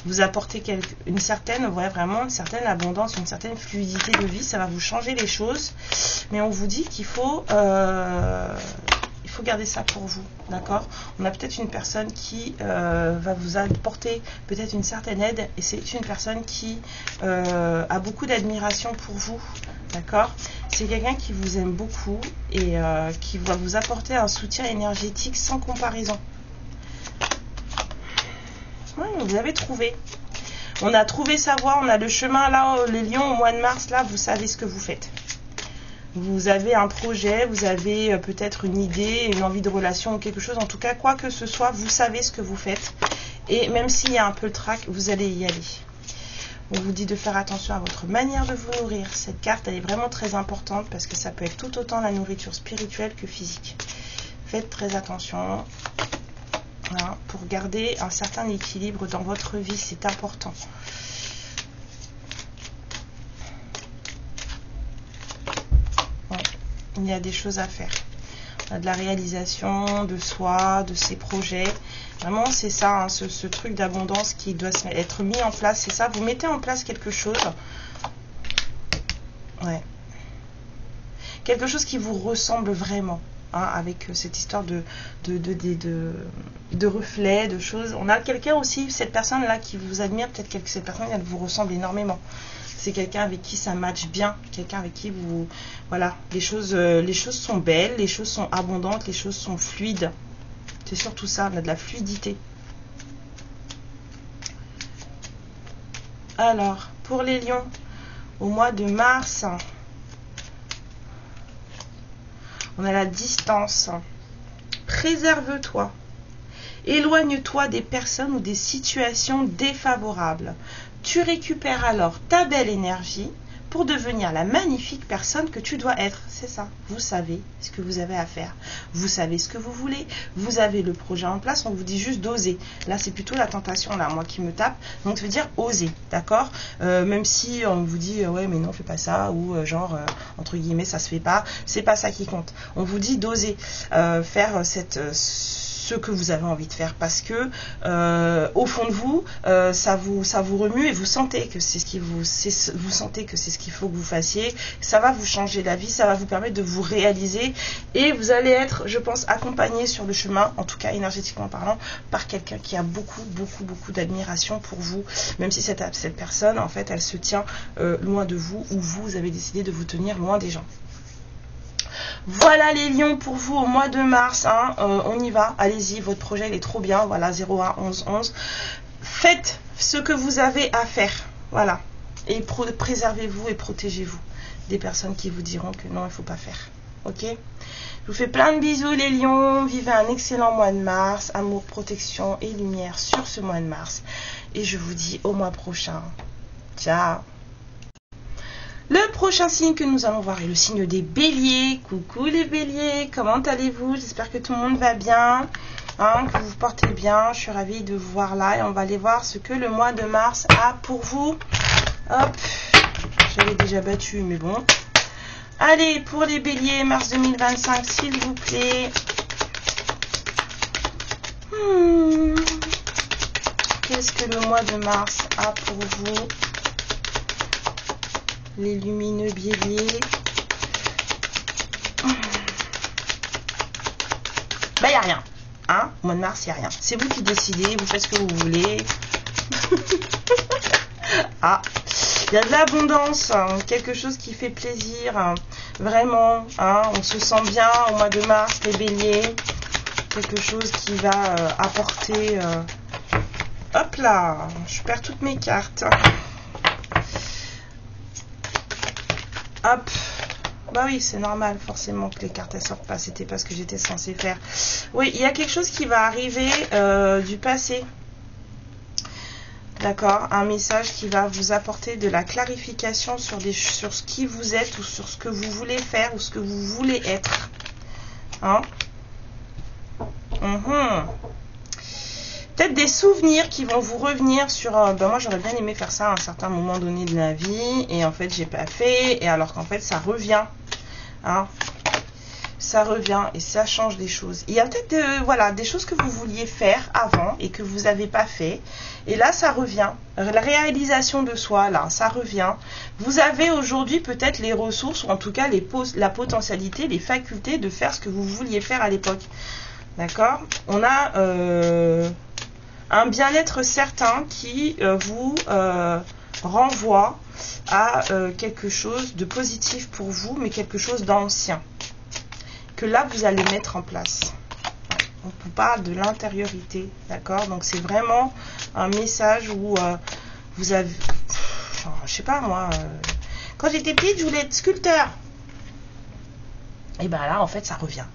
vous apporter une certaine abondance, une certaine fluidité de vie. Ça va vous changer les choses. Mais on vous dit qu'il faut garder ça pour vous, d'accord? On a peut-être une personne qui va vous apporter peut-être une certaine aide, et c'est une personne qui a beaucoup d'admiration pour vous, d'accord? C'est quelqu'un qui vous aime beaucoup et qui va vous apporter un soutien énergétique sans comparaison. Ouais, vous avez trouvé. On a trouvé sa voie, on a le chemin là, les lions au mois de mars, là, vous savez ce que vous faites. Vous avez un projet, vous avez peut-être une idée, une envie de relation ou quelque chose. En tout cas, quoi que ce soit, vous savez ce que vous faites. Et même s'il y a un peu le trac, vous allez y aller. On vous dit de faire attention à votre manière de vous nourrir. Cette carte, elle est vraiment très importante parce que ça peut être tout autant la nourriture spirituelle que physique. Faites très attention, hein, pour garder un certain équilibre dans votre vie, c'est important. Ouais, il y a des choses à faire. De la réalisation de soi, de ses projets. Vraiment, c'est ça, hein, ce truc d'abondance qui doit être mis en place. C'est ça, vous mettez en place quelque chose. Ouais. Quelque chose qui vous ressemble vraiment. Hein, avec cette histoire de reflets, de choses. On a quelqu'un aussi, cette personne-là qui vous admire, peut-être que cette personne, elle vous ressemble énormément. C'est quelqu'un avec qui ça match bien, quelqu'un avec qui vous... Voilà, les choses sont belles, les choses sont abondantes, les choses sont fluides. C'est surtout ça, on a de la fluidité. Alors, pour les lions, au mois de mars, on a la distance. Préserve-toi. Éloigne-toi des personnes ou des situations défavorables. Tu récupères alors ta belle énergie pour devenir la magnifique personne que tu dois être. C'est ça. Vous savez ce que vous avez à faire. Vous savez ce que vous voulez. Vous avez le projet en place. On vous dit juste d'oser. Là, c'est plutôt la tentation, là, moi qui me tape. Donc, ça veut dire oser. D'accord, même si on vous dit, ouais, mais non, fais pas ça. Ou entre guillemets, ça se fait pas. C'est pas ça qui compte. On vous dit d'oser faire ce que vous avez envie de faire parce que au fond de vous, ça vous remue et vous sentez que c'est ce qui vous sentez que c'est ce qu'il faut que vous fassiez. Ça va vous changer la vie, ça va vous permettre de vous réaliser et vous allez être, je pense, accompagné sur le chemin, en tout cas énergétiquement parlant, par quelqu'un qui a beaucoup d'admiration pour vous, même si cette personne, en fait, elle se tient loin de vous ou vous avez décidé de vous tenir loin des gens. Voilà les lions pour vous au mois de mars, hein. On y va, allez-y, votre projet il est trop bien, voilà, 01 11 11. Faites ce que vous avez à faire, voilà, et préservez-vous et protégez-vous des personnes qui vous diront que non, il ne faut pas faire, ok? Je vous fais plein de bisous les lions, vivez un excellent mois de mars, amour, protection et lumière sur ce mois de mars, et je vous dis au mois prochain, ciao. Le prochain signe que nous allons voir est le signe des béliers. Coucou les béliers, comment allez-vous? J'espère que tout le monde va bien, hein, que vous vous portez bien. Je suis ravie de vous voir là et on va aller voir ce que le mois de mars a pour vous. Hop, j'avais déjà battu mais bon. Allez, pour les béliers, mars 2025, s'il vous plaît. Qu'est-ce que le mois de mars a pour vous? Les lumineux béliers. Bah, il n'y a rien. Hein? Au mois de mars, il n'y a rien. C'est vous qui décidez, vous faites ce que vous voulez. Ah, il y a de l'abondance, hein, quelque chose qui fait plaisir, hein, vraiment. Hein, on se sent bien au mois de mars, les béliers. Quelque chose qui va apporter... Hop là, je perds toutes mes cartes. Hop, bah oui, c'est normal forcément que les cartes elles sortent pas, c'était pas ce que j'étais censée faire. Oui, il y a quelque chose qui va arriver du passé. D'accord, un message qui va vous apporter de la clarification sur ce qui vous êtes ou sur ce que vous voulez faire ou ce que vous voulez être. Hein? Peut-être des souvenirs qui vont vous revenir sur moi j'aurais bien aimé faire ça à un certain moment donné de la vie et en fait j'ai pas fait, et alors qu'en fait ça revient, hein, ça revient et ça change des choses. Il y a peut-être voilà, des choses que vous vouliez faire avant et que vous n'avez pas fait, et là ça revient, la réalisation de soi, là ça revient. Vous avez aujourd'hui peut-être les ressources ou en tout cas la potentialité, les facultés de faire ce que vous vouliez faire à l'époque. D'accord, on a un bien-être certain qui vous renvoie à quelque chose de positif pour vous, mais quelque chose d'ancien, que là vous allez mettre en place. On vous parle de l'intériorité, d'accord? Donc c'est vraiment un message où vous avez, enfin, je sais pas moi, quand j'étais petite je voulais être sculpteur, et ben là en fait ça revient,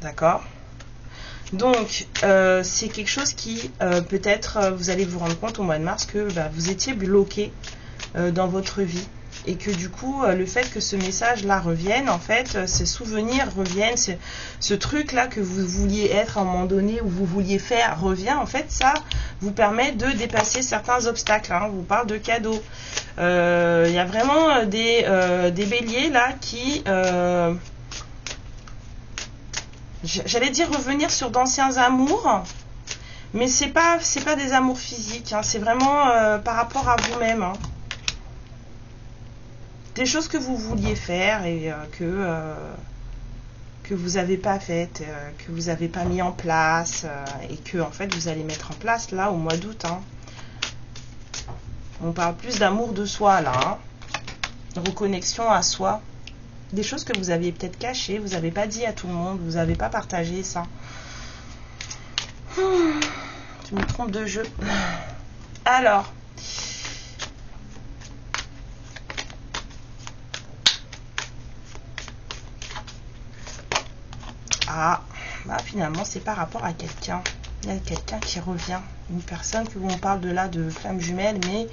d'accord? Donc, c'est quelque chose qui, peut-être, vous allez vous rendre compte au mois de mars que vous étiez bloqué dans votre vie. Et que du coup, le fait que ce message-là revienne, en fait, ces souvenirs reviennent, ce truc-là que vous vouliez être à un moment donné, ou vous vouliez faire, revient, en fait, ça vous permet de dépasser certains obstacles. Hein. On vous parle de cadeaux. Il y a vraiment des béliers, là, qui... j'allais dire revenir sur d'anciens amours, mais c'est pas des amours physiques, hein. C'est vraiment par rapport à vous-même. Hein. Des choses que vous vouliez faire et que vous n'avez pas faites, que vous n'avez pas mis en place et que en fait vous allez mettre en place là au mois d'août. Hein. On parle plus d'amour de soi là, hein. Reconnexion à soi. Des choses que vous aviez peut-être cachées, vous n'avez pas dit à tout le monde, vous n'avez pas partagé ça. Je me trompe de jeu. Alors... Ah, finalement, c'est par rapport à quelqu'un. Il y a quelqu'un qui revient. Une personne que on parle de là, de flamme jumelle, mais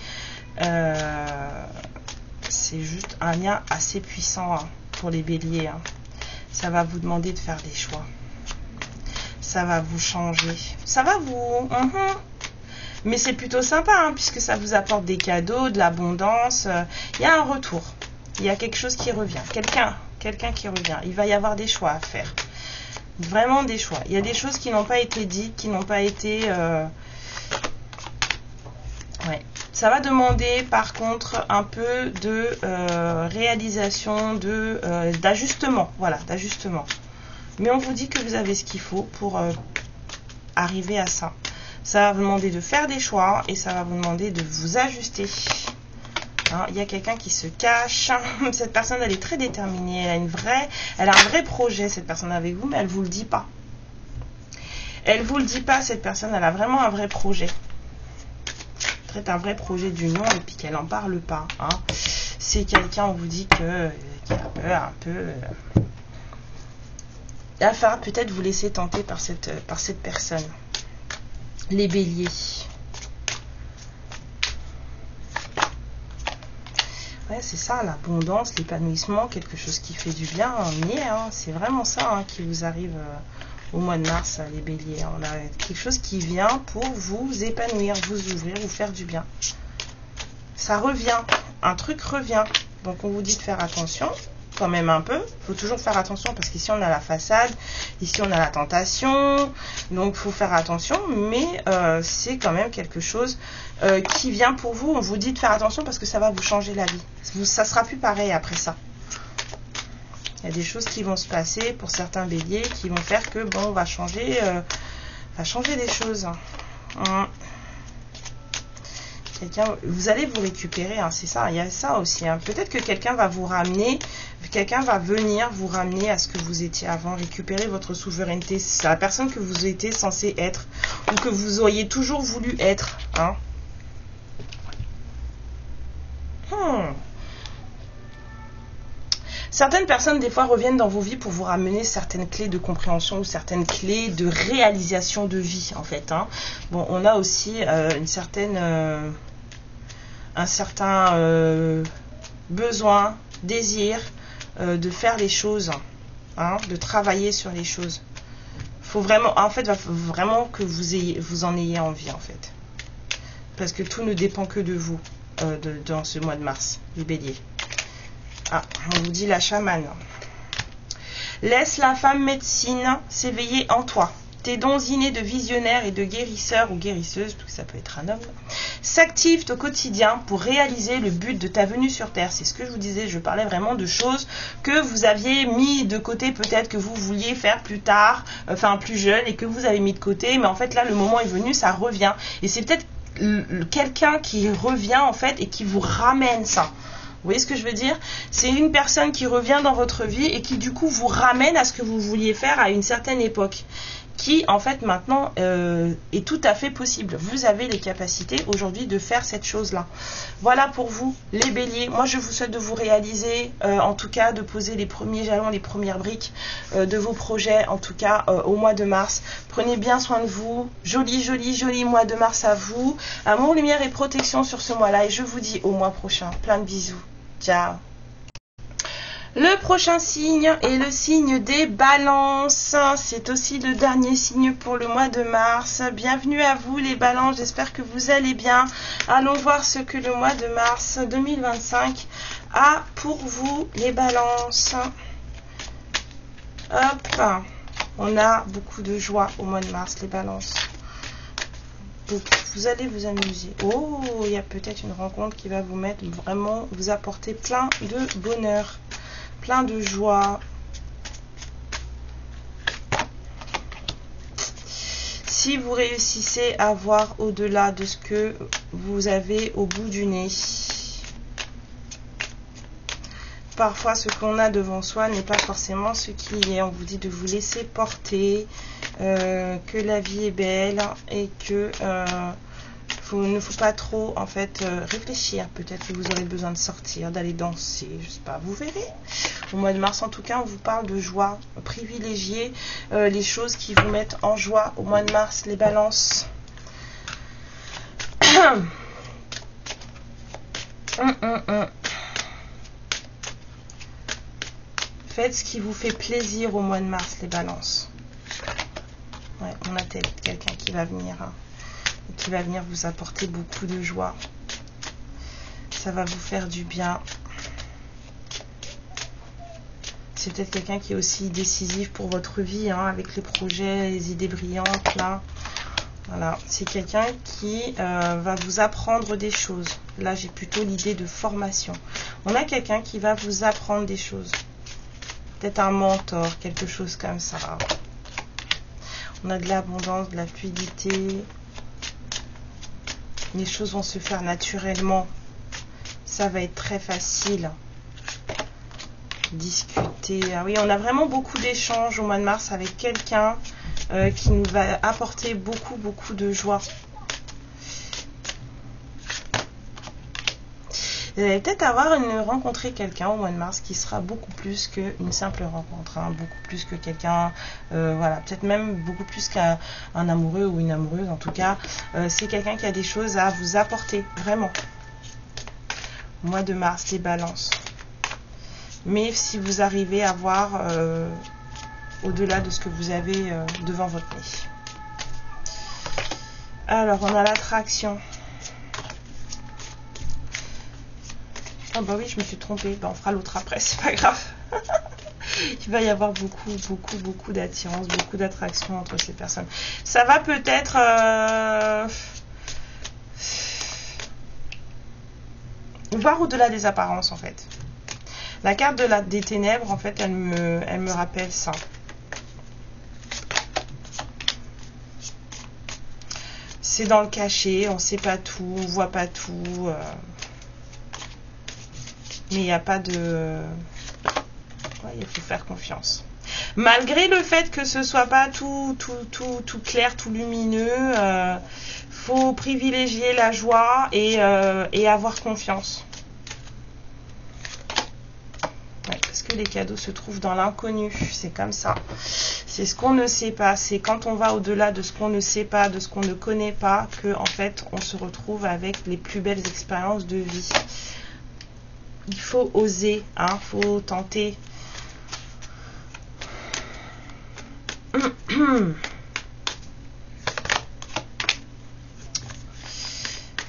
c'est juste un lien assez puissant hein, pour les béliers. Hein. Ça va vous demander de faire des choix. Ça va vous changer. Ça va vous... Mais c'est plutôt sympa, hein, puisque ça vous apporte des cadeaux, de l'abondance. Il y a un retour. Il y a quelque chose qui revient. Quelqu'un qui revient. Il va y avoir des choix à faire. Vraiment des choix. Il y a des choses qui n'ont pas été dites, qui n'ont pas été... Ouais. Ça va demander par contre un peu de réalisation, d'ajustement. Voilà, d'ajustement. Mais on vous dit que vous avez ce qu'il faut pour arriver à ça. Ça va vous demander de faire des choix et ça va vous demander de vous ajuster. Hein, il y a quelqu'un qui se cache. Cette personne, elle est très déterminée. Elle a un vrai projet, cette personne avec vous, mais elle ne vous le dit pas. Elle ne vous le dit pas, cette personne. Elle a vraiment un vrai projet. Peut-être un vrai projet d'union et puis qu'elle n'en parle pas. Hein. C'est quelqu'un, on vous dit qu'il a un peu... Il va falloir peut-être vous laisser tenter par cette personne. Les béliers. Ouais, c'est ça, l'abondance, l'épanouissement, quelque chose qui fait du bien, on y est, hein. C'est vraiment ça hein, qui vous arrive au mois de mars, les béliers. On a quelque chose qui vient pour vous épanouir, vous ouvrir, vous faire du bien. Ça revient, un truc revient. Donc on vous dit de faire attention, quand même un peu. Il faut toujours faire attention parce qu'ici on a la façade, ici on a la tentation. Donc il faut faire attention, mais c'est quand même quelque chose qui vient pour vous. On vous dit de faire attention parce que ça va vous changer la vie. Ça ne sera plus pareil après ça. Il y a des choses qui vont se passer pour certains béliers qui vont faire que bon, on va changer des choses. Vous allez vous récupérer, hein, c'est ça, il y a ça aussi. Hein. Peut-être que quelqu'un va vous ramener, quelqu'un va venir vous ramener à ce que vous étiez avant, récupérer votre souveraineté. C'est la personne que vous étiez censé être ou que vous auriez toujours voulu être. Hein. Certaines personnes, des fois, reviennent dans vos vies pour vous ramener certaines clés de compréhension ou certaines clés de réalisation de vie, en fait. Hein. Bon, on a aussi un certain besoin, désir de faire les choses, hein, de travailler sur les choses. Faut vraiment, en fait, va vraiment que vous en ayez envie, en fait. Parce que tout ne dépend que de vous dans ce mois de mars, les béliers. Ah, on vous dit la chamane. Laisse la femme médecine s'éveiller en toi. Tes dons innés de visionnaire et de guérisseur ou guérisseuse, parce que ça peut être un homme, s'activent au quotidien pour réaliser le but de ta venue sur Terre. C'est ce que je vous disais, je parlais vraiment de choses que vous aviez mis de côté, peut-être que vous vouliez faire plus tard, enfin plus jeune, et que vous avez mis de côté, mais en fait là, le moment est venu, ça revient. Et c'est peut-être quelqu'un qui revient en fait et qui vous ramène ça. Vous voyez ce que je veux dire? C'est une personne qui revient dans votre vie et qui du coup vous ramène à ce que vous vouliez faire à une certaine époque. qui en fait maintenant est tout à fait possible. Vous avez les capacités aujourd'hui de faire cette chose-là. Voilà pour vous les béliers. Moi je vous souhaite de vous réaliser, en tout cas de poser les premiers jalons, les premières briques de vos projets, en tout cas au mois de mars. Prenez bien soin de vous. Joli, joli, joli mois de mars à vous. Amour, lumière et protection sur ce mois-là. Et je vous dis au mois prochain. Plein de bisous. Ciao. Le prochain signe est le signe des balances. C'est aussi le dernier signe pour le mois de mars. Bienvenue à vous les balances, j'espère que vous allez bien. Allons voir ce que le mois de mars 2025 a pour vous les balances. Hop, on a beaucoup de joie au mois de mars les balances. Vous allez vous amuser. Oh, il y a peut-être une rencontre qui va vous mettre vraiment, vous apporter plein de bonheur. Plein de joie. Si vous réussissez à voir au-delà de ce que vous avez au bout du nez, parfois ce qu'on a devant soi n'est pas forcément ce qui est. On vous dit de vous laisser porter, que la vie est belle et que il ne faut pas trop en fait réfléchir. Peut-être que vous aurez besoin de sortir, d'aller danser, je sais pas, vous verrez. Au mois de mars en tout cas on vous parle de joie. Privilégiez les choses qui vous mettent en joie au mois de mars, les balances. Faites ce qui vous fait plaisir au mois de mars, les balances. Ouais, on a quelqu'un qui va venir qui va venir vous apporter beaucoup de joie. Ça va vous faire du bien. C'est peut-être quelqu'un qui est aussi décisif pour votre vie, hein, avec les projets, les idées brillantes, là. Voilà, c'est quelqu'un qui va vous apprendre des choses. Là, j'ai plutôt l'idée de formation. On a quelqu'un qui va vous apprendre des choses. Peut-être un mentor, quelque chose comme ça. On a de l'abondance, de la fluidité. Les choses vont se faire naturellement. Ça va être très facile. Discuter. Ah oui, on a vraiment beaucoup d'échanges au mois de mars avec quelqu'un qui nous va apporter beaucoup de joie. Vous allez peut-être rencontrer quelqu'un au mois de mars qui sera beaucoup plus qu'une simple rencontre, hein, beaucoup plus que quelqu'un, voilà, peut-être même beaucoup plus qu'un amoureux ou une amoureuse. En tout cas, c'est quelqu'un qui a des choses à vous apporter, vraiment. Mois de mars, les balances. Mais si vous arrivez à voir au-delà de ce que vous avez devant votre nez. Alors, on a l'attraction. Ah bah oui, je me suis trompée. Bah, on fera l'autre après, c'est pas grave. Il va y avoir beaucoup d'attirance, beaucoup d'attraction entre ces personnes. Ça va peut-être voir au-delà des apparences, en fait. La carte des ténèbres, en fait, elle me rappelle ça. C'est dans le cachet, on ne sait pas tout, on ne voit pas tout. Mais il n'y a pas de... Ouais, il faut faire confiance. Malgré le fait que ce ne soit pas tout clair, tout lumineux, faut privilégier la joie et avoir confiance. Ouais, parce que les cadeaux se trouvent dans l'inconnu, c'est comme ça. C'est ce qu'on ne sait pas, c'est quand on va au-delà de ce qu'on ne sait pas, de ce qu'on ne connaît pas, que en fait on se retrouve avec les plus belles expériences de vie. Il faut oser, hein, faut tenter.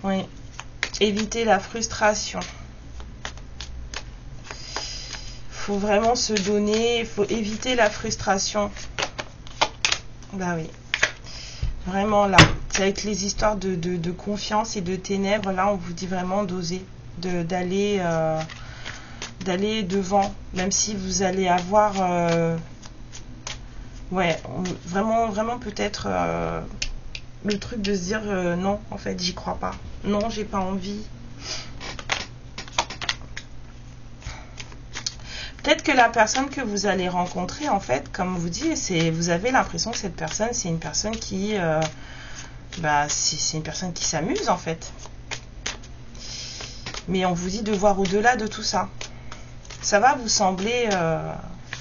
Oui, éviter la frustration. Faut vraiment se donner, il faut éviter la frustration. Bah oui, vraiment là, c'est avec les histoires de confiance et de ténèbres, là on vous dit vraiment d'oser, d'aller devant, même si vous allez avoir ouais, vraiment peut-être le truc de se dire non, en fait j'y crois pas, non, j'ai pas envie. Peut-être que la personne que vous allez rencontrer, en fait, comme on vous dit, vous avez l'impression que cette personne, c'est une personne qui... c'est une personne qui s'amuse, en fait. Mais on vous dit de voir au-delà de tout ça. Ça va vous sembler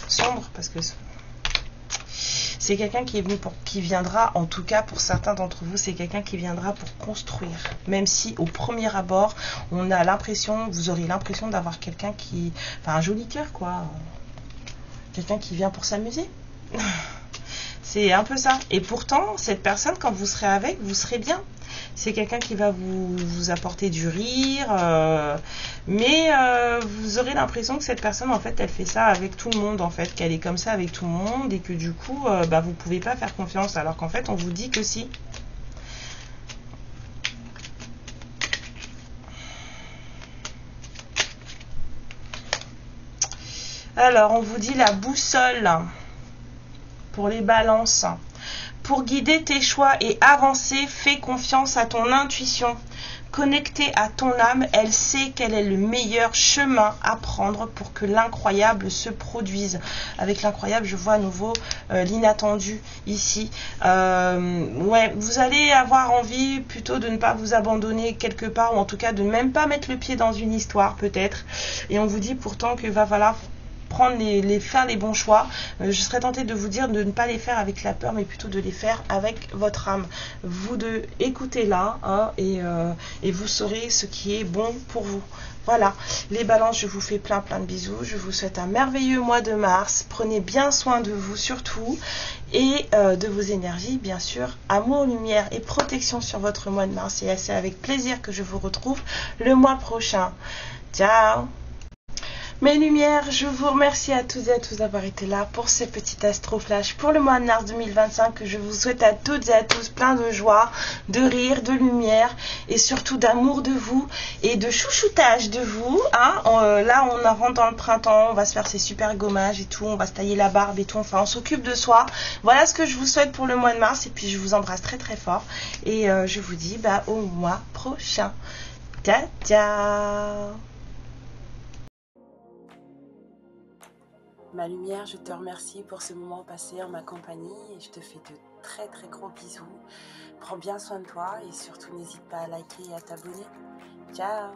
sombre, parce que c'est quelqu'un qui est venu qui viendra, en tout cas pour certains d'entre vous, c'est quelqu'un qui viendra pour construire. Même si au premier abord, on a l'impression, vous aurez l'impression d'avoir quelqu'un qui... Enfin, un joli cœur, quoi. Quelqu'un qui vient pour s'amuser. C'est un peu ça. Et pourtant, cette personne, quand vous serez avec, vous serez bien. C'est quelqu'un qui va vous apporter du rire, mais vous aurez l'impression que cette personne, en fait, elle fait ça avec tout le monde, en fait, qu'elle est comme ça avec tout le monde, et que du coup, vous pouvez pas faire confiance, alors qu'en fait, on vous dit que si. Alors, on vous dit la boussole pour les balances. Pour guider tes choix et avancer, fais confiance à ton intuition. Connectée à ton âme, elle sait quel est le meilleur chemin à prendre pour que l'incroyable se produise. Avec l'incroyable, je vois à nouveau l'inattendu ici. Vous allez avoir envie plutôt de ne pas vous abandonner quelque part, ou en tout cas de ne même pas mettre le pied dans une histoire peut-être. Et on vous dit pourtant que va falloir prendre faire les bons choix. Je serais tentée de vous dire de ne pas les faire avec la peur, mais plutôt de les faire avec votre âme. Vous écoutez-la, hein, et vous saurez ce qui est bon pour vous. Voilà, les balances, je vous fais plein de bisous. Je vous souhaite un merveilleux mois de mars. Prenez bien soin de vous surtout, et de vos énergies, bien sûr. Amour, lumière et protection sur votre mois de mars. Et c'est avec plaisir que je vous retrouve le mois prochain. Ciao! Mes lumières, je vous remercie à toutes et à tous d'avoir été là pour ce petit astro flash pour le mois de mars 2025, que je vous souhaite à toutes et à tous plein de joie, de rire, de lumière et surtout d'amour de vous et de chouchoutage de vous. Hein. Là, on rentre dans le printemps, on va se faire ces super gommages et tout, on va se tailler la barbe et tout, enfin on s'occupe de soi. Voilà ce que je vous souhaite pour le mois de mars, et puis je vous embrasse très très fort et je vous dis au mois prochain. Ciao, ciao. Ma lumière, je te remercie pour ce moment passé en ma compagnie, et je te fais de très très gros bisous. Prends bien soin de toi et surtout n'hésite pas à liker et à t'abonner. Ciao!